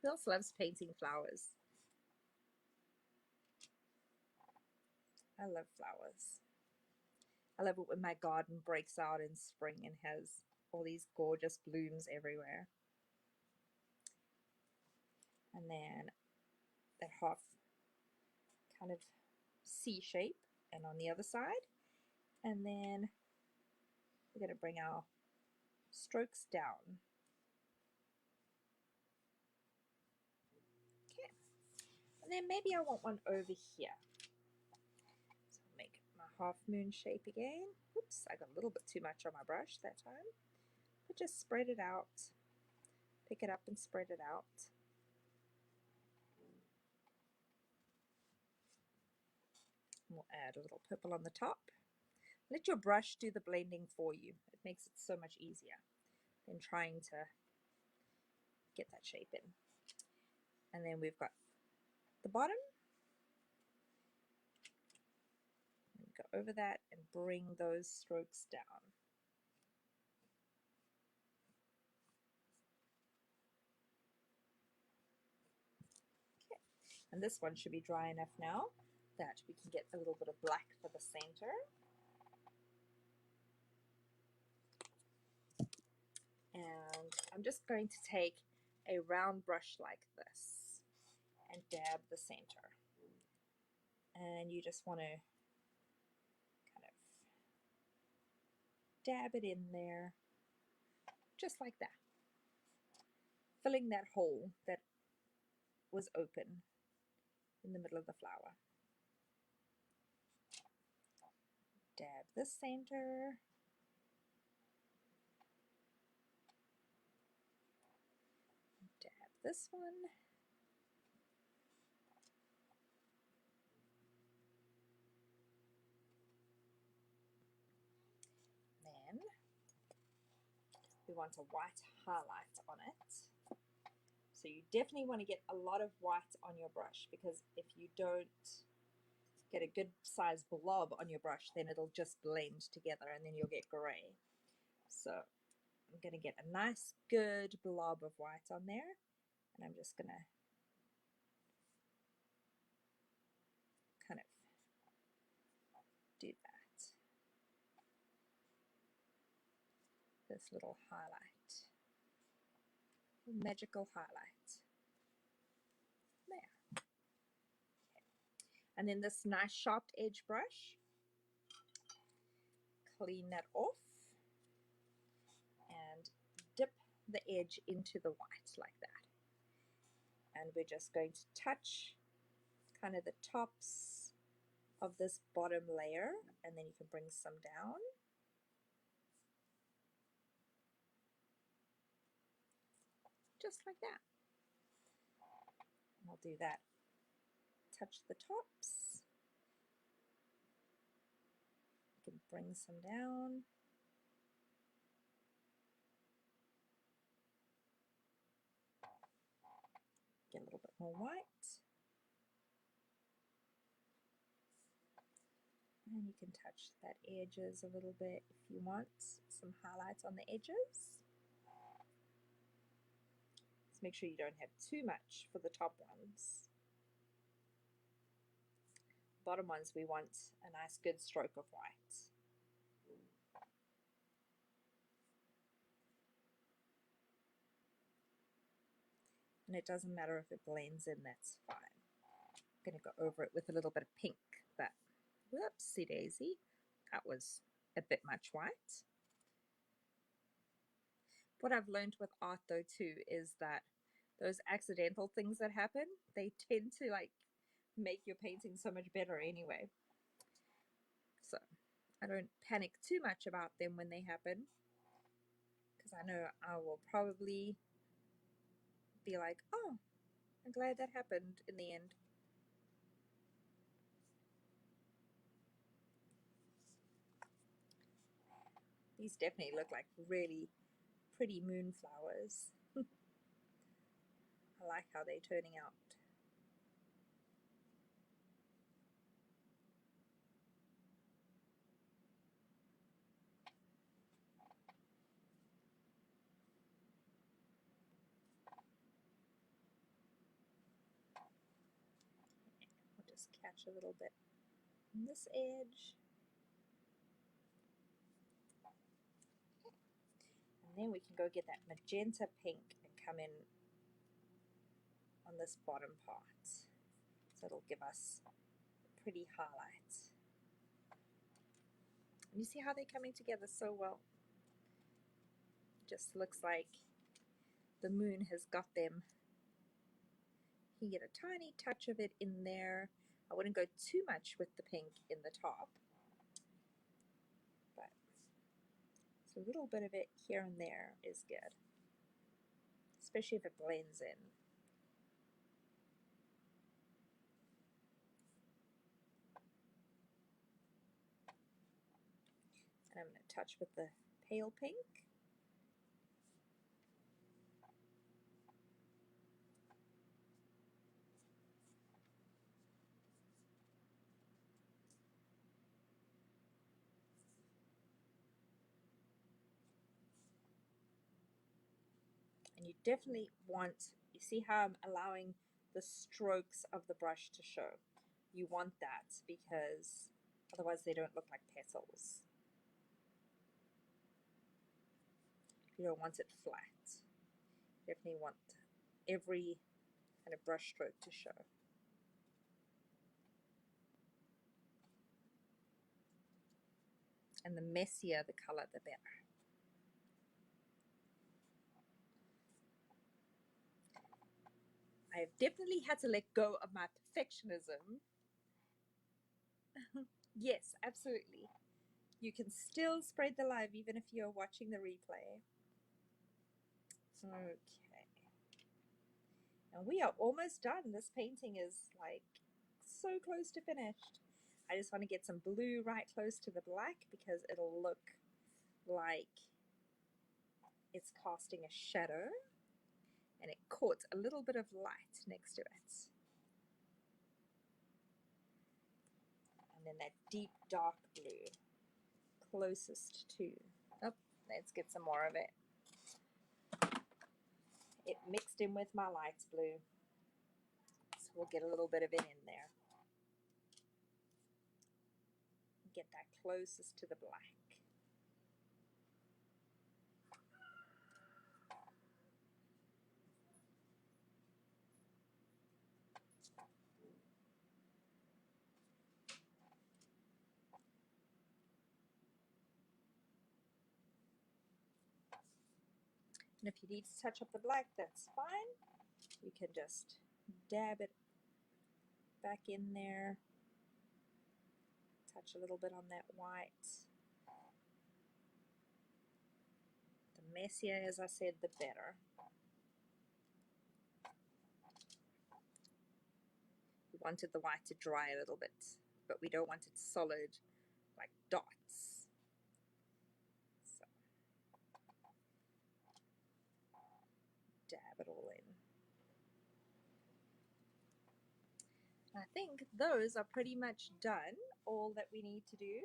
Who else loves painting flowers? I love flowers. I love it when my garden breaks out in spring and has all these gorgeous blooms everywhere. And then that half kind of C shape, and on the other side. And then we're going to bring our strokes down. Okay. And then maybe I want one over here. So I'll make my half moon shape again. Oops, I got a little bit too much on my brush that time. But just spread it out. Pick it up and spread it out. We'll add a little purple on the top. Let your brush do the blending for you. It makes it so much easier than trying to get that shape in. And then we've got the bottom. And go over that and bring those strokes down. Okay, and this one should be dry enough now that we can get a little bit of black for the center. And I'm just going to take a round brush like this and dab the center. And you just want to kind of dab it in there, just like that, filling that hole that was open in the middle of the flower. Dab the center. Dab this one. Then we want a white highlight on it. So you definitely want to get a lot of white on your brush, because if you don't get a good size blob on your brush, then it'll just blend together and then you'll get gray. So I'm going to get a nice good blob of white on there, and I'm just going to kind of do that. This little highlight, magical highlight there. Okay. And then this nice sharp edge brush, clean that off and dip the edge into the white like that. And we're just going to touch kind of the tops of this bottom layer, and then you can bring some down. Just like that. And I'll do that. Touch the tops. You can bring some down. Get a little bit more white. And you can touch that edges a little bit if you want some highlights on the edges. Just make sure you don't have too much for the top ones. Bottom ones, we want a nice good stroke of white. And it doesn't matter if it blends in, that's fine. I'm going to go over it with a little bit of pink, but whoopsie daisy, that was a bit much white. What I've learned with art though too is that those accidental things that happen, they tend to like make your painting so much better anyway. So I don't panic too much about them when they happen, because I know I will probably be like, oh, I'm glad that happened in the end. These definitely look like really pretty moonflowers. I like how they're turning out. I'll just catch a little bit on this edge. And then we can go get that magenta pink and come in on this bottom part. So it'll give us a pretty highlight. And you see how they're coming together so well? Just looks like the moon has got them. You get a tiny touch of it in there. I wouldn't go too much with the pink in the top, but a little bit of it here and there is good, especially if it blends in. And I'm going to touch with the pale pink. And you definitely want, you see how I'm allowing the strokes of the brush to show. You want that because otherwise they don't look like petals. You don't want it flat. You definitely want every kind of brush stroke to show. And the messier the color, the better. I've definitely had to let go of my perfectionism. Yes, absolutely. You can still spread the love even if you're watching the replay. Okay. And we are almost done. This painting is like so close to finished. I just want to get some blue right close to the black because it'll look like it's casting a shadow and it caught a little bit of light next to it. And then that deep dark blue closest to, oh, let's get some more of it. It mixed in with my light blue, so we'll get a little bit of it in there. Get that closest to the black. And if you need to touch up the black, that's fine. You can just dab it back in there. Touch a little bit on that white. The messier, as I said, the better. We wanted the white to dry a little bit, but we don't want it solid like dots. So dab it all in. I think those are pretty much done. All that we need to do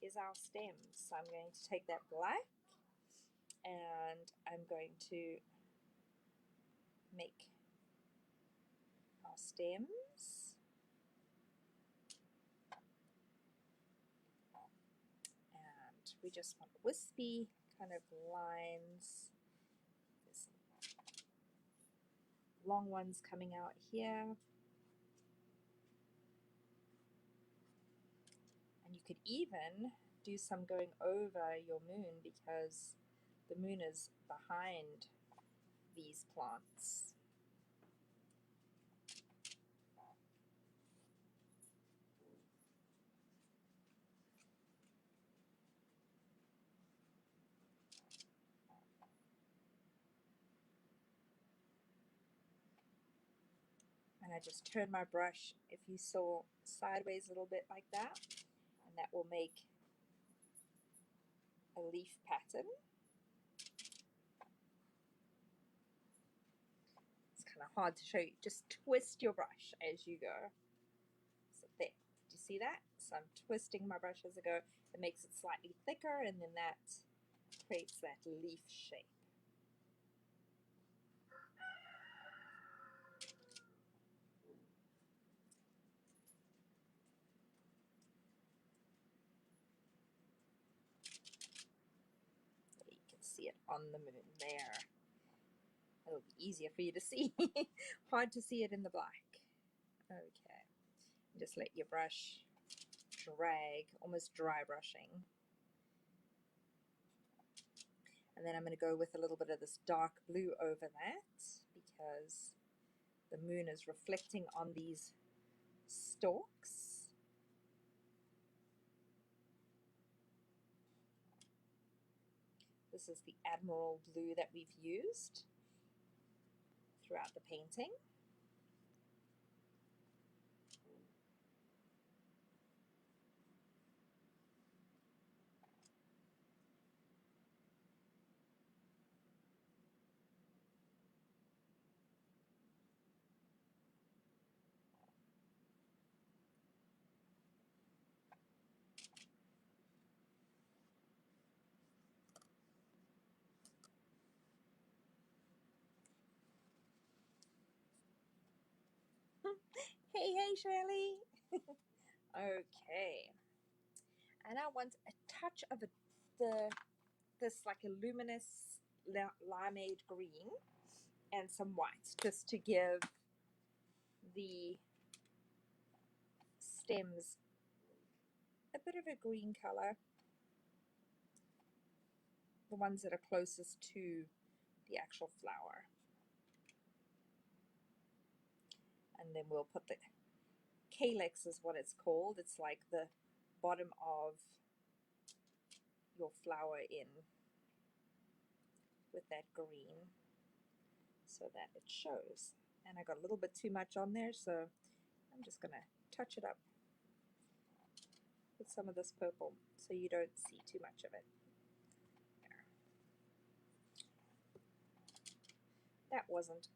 is our stems. So I'm going to take that black and I'm going to make our stems. And we just want wispy kind of lines. There's long ones coming out here. And you could even do some going over your moon because the moon is behind these plants. And I just turn my brush, if you saw, sideways a little bit like that, and that will make a leaf pattern. It's kind of hard to show you. Just twist your brush as you go. So there, do you see that? So I'm twisting my brush as I go. It makes it slightly thicker, and then that creates that leaf shape. You can see it on the moon there. It'll be easier for you to see. Hard to see it in the black. Okay. Just let your brush drag, almost dry brushing. And then I'm going to go with a little bit of this dark blue over that because the moon is reflecting on these stalks. This is the Admiral blue that we've used throughout the painting. Hey, Shirley. Okay. And I want a touch of this like a luminous limeade green and some white just to give the stems a bit of a green color. The ones that are closest to the actual flower. And then we'll put the calyx is what it's called. It's like the bottom of your flower in with that green so that it shows. And I got a little bit too much on there, so I'm just going to touch it up with some of this purple so you don't see too much of it. There. That wasn't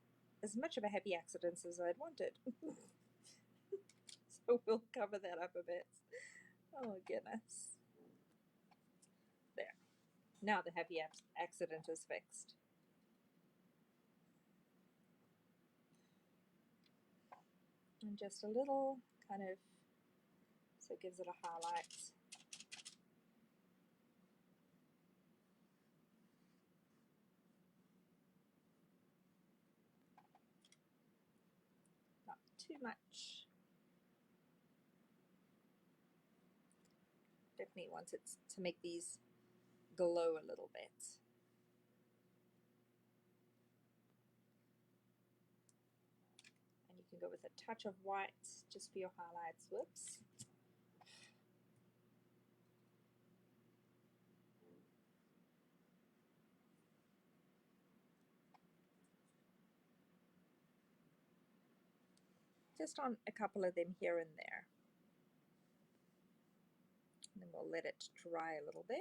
as much of a happy accident as I'd wanted. So we'll cover that up a bit. Oh goodness. There. Now the happy accident is fixed. And just a little kind of, so it gives it a highlight. Not too much. Definitely want it to make these glow a little bit. And you can go with a touch of white just for your highlights. Whoops. Just on a couple of them here and there. And then we'll let it dry a little bit.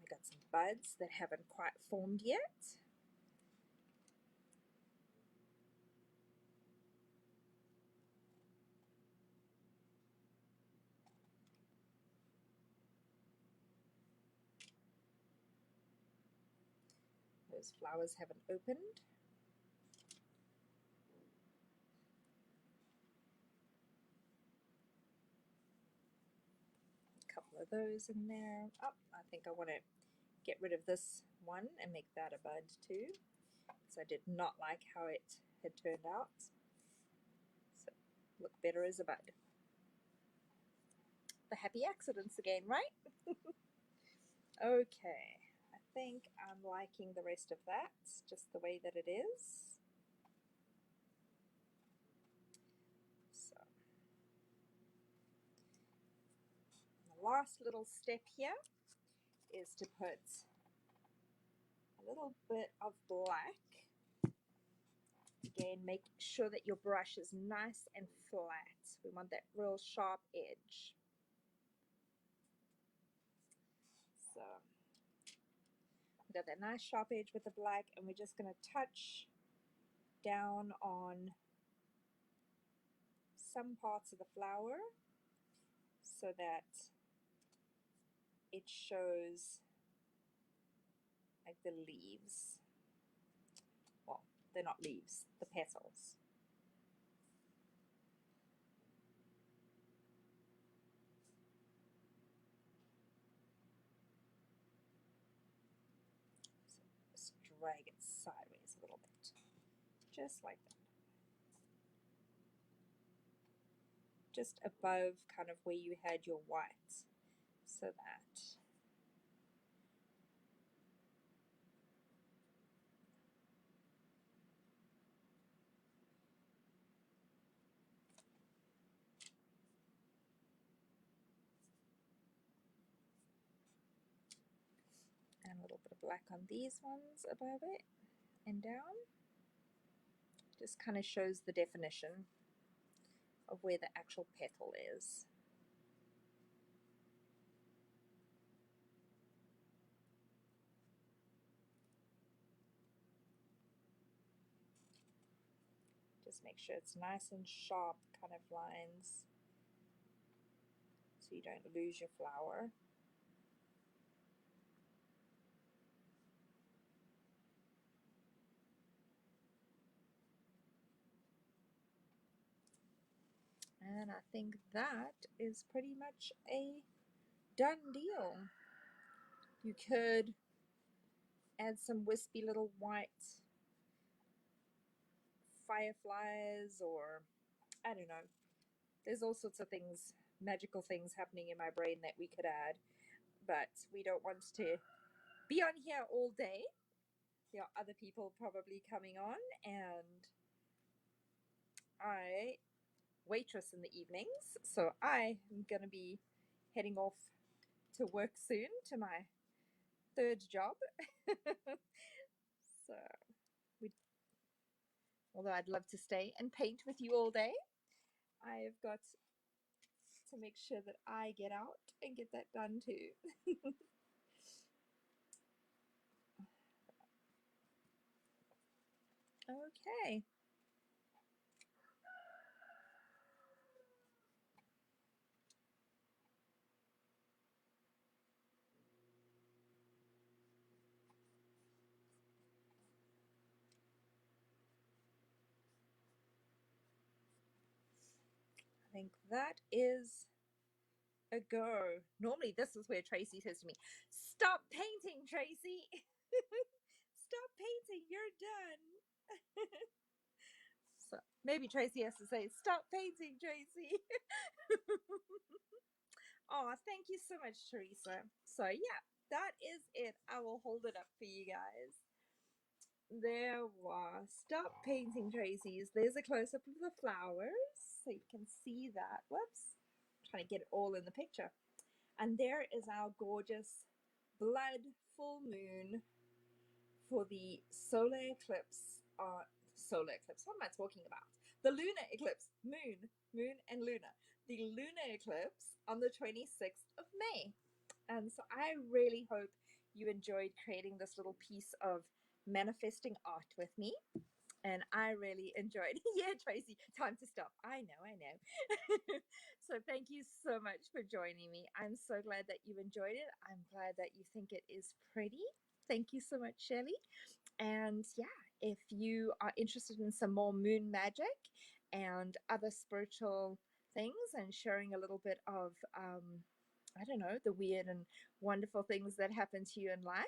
We got some buds that haven't quite formed yet. Those flowers haven't opened. A couple of those in there. Oh, I think I want to get rid of this one and make that a bud too, because I did not like how it had turned out. So look better as a bud. The happy accidents again, right? Okay, I think I'm liking the rest of that, just the way that it is. So, the last little step here is to put a little bit of black Again, make sure that your brush is nice and flat. We want that real sharp edge. So we got that nice sharp edge with the black, and we're just going to touch down on some parts of the flower so that it shows like the leaves. Well, they're not leaves, the petals. So just drag it sideways a little bit, just like that. Just above kind of where you had your white, so that and a little bit of black on these ones above it and down. Just kind of shows the definition of where the actual petal is. Just make sure it's nice and sharp kind of lines so you don't lose your flower. And I think that is pretty much a done deal. You could add some wispy little white fireflies, or I don't know. There's all sorts of things, magical things happening in my brain that we could add, but we don't want to be on here all day. There are other people probably coming on, and I waitress in the evenings, so I am going to be heading off to work soon to my third job. So, although I'd love to stay and paint with you all day, I've got to make sure that I get out and get that done too. Okay. I think that is a go. Normally, this is where Tracy says to me, "Stop painting, Tracy. Stop painting. You're done." So maybe Tracy has to say, "Stop painting, Tracy." Oh, thank you so much, Teresa. So yeah, that is it. I will hold it up for you guys. There was Stop Painting, Tracy's. There's a close up of the flowers, so you can see that. Whoops, I'm trying to get it all in the picture. And there is our gorgeous blood full moon for the solar eclipse. Solar eclipse. What am I talking about? The lunar eclipse. Moon, and lunar. The lunar eclipse on the 26th of May. And so I really hope you enjoyed creating this little piece of manifesting art with me. And I really enjoyed. Yeah, Tracy, time to stop. I know. So thank you so much for joining me. I'm so glad that you enjoyed it. I'm glad that you think it is pretty. Thank you so much, Shelley. And yeah, if you are interested in some more moon magic and other spiritual things and sharing a little bit of, I don't know, the weird and wonderful things that happen to you in life,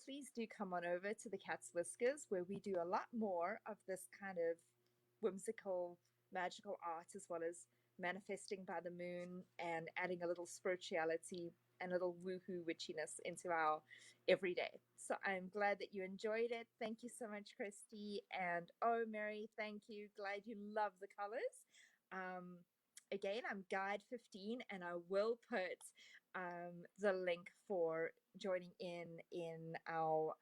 please do come on over to the Cat's Whiskers, where we do a lot more of this kind of whimsical, magical art, as well as manifesting by the moon and adding a little spirituality and a little woohoo witchiness into our everyday. So I'm glad that you enjoyed it. Thank you so much, Christy. And oh, Mary, thank you. Glad you love the colors. Again, I'm Guide 15, and I will put the link for joining in our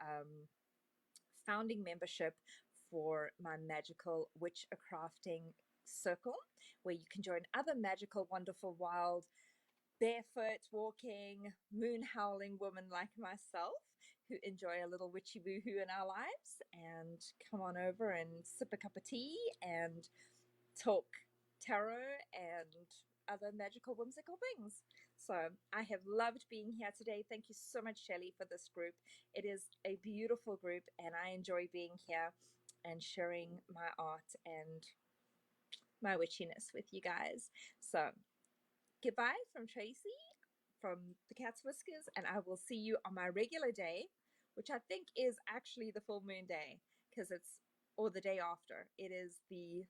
founding membership for my magical witch crafting circle, where you can join other magical, wonderful, wild, barefoot walking, moon howling women like myself who enjoy a little witchy woohoo in our lives, and come on over and sip a cup of tea and talk tarot and other magical, whimsical things. So I have loved being here today. Thank you so much, Shelley, for this group. It is a beautiful group, and I enjoy being here and sharing my art and my witchiness with you guys. So goodbye from Tracy from the Cat's Whiskers, and I will see you on my regular day, which I think is actually the full moon day, because it's, or the day after. It is the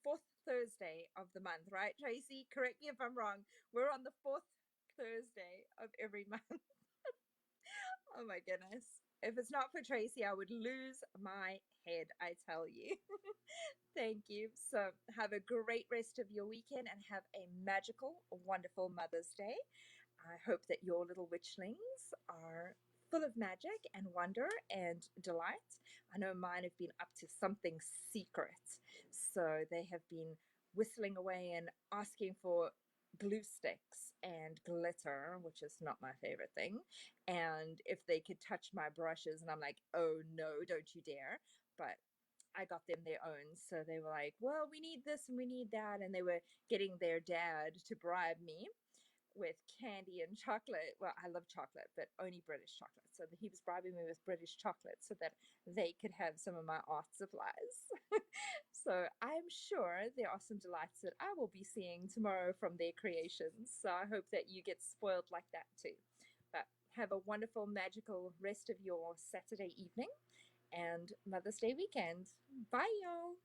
fourth Thursday of the month, right, Tracy? Correct me if I'm wrong. We're on the fourth Thursday of every month. Oh my goodness. If it's not for Tracy, I would lose my head, I tell you. Thank you. So, have a great rest of your weekend and have a magical, wonderful Mother's Day. I hope that your little witchlings are full of magic and wonder and delight. I know mine have been up to something secret. So they have been whistling away and asking for glue sticks and glitter, which is not my favorite thing. And if they could touch my brushes, and I'm like, oh no, don't you dare. But I got them their own. So they were like, well, we need this and we need that. And they were getting their dad to bribe me with candy and chocolate. Well, I love chocolate, but only British chocolate. So he was bribing me with British chocolate so that they could have some of my art supplies. So I'm sure there are some delights that I will be seeing tomorrow from their creations. So I hope that you get spoiled like that too. But have a wonderful, magical rest of your Saturday evening and Mother's Day weekend. Bye, y'all.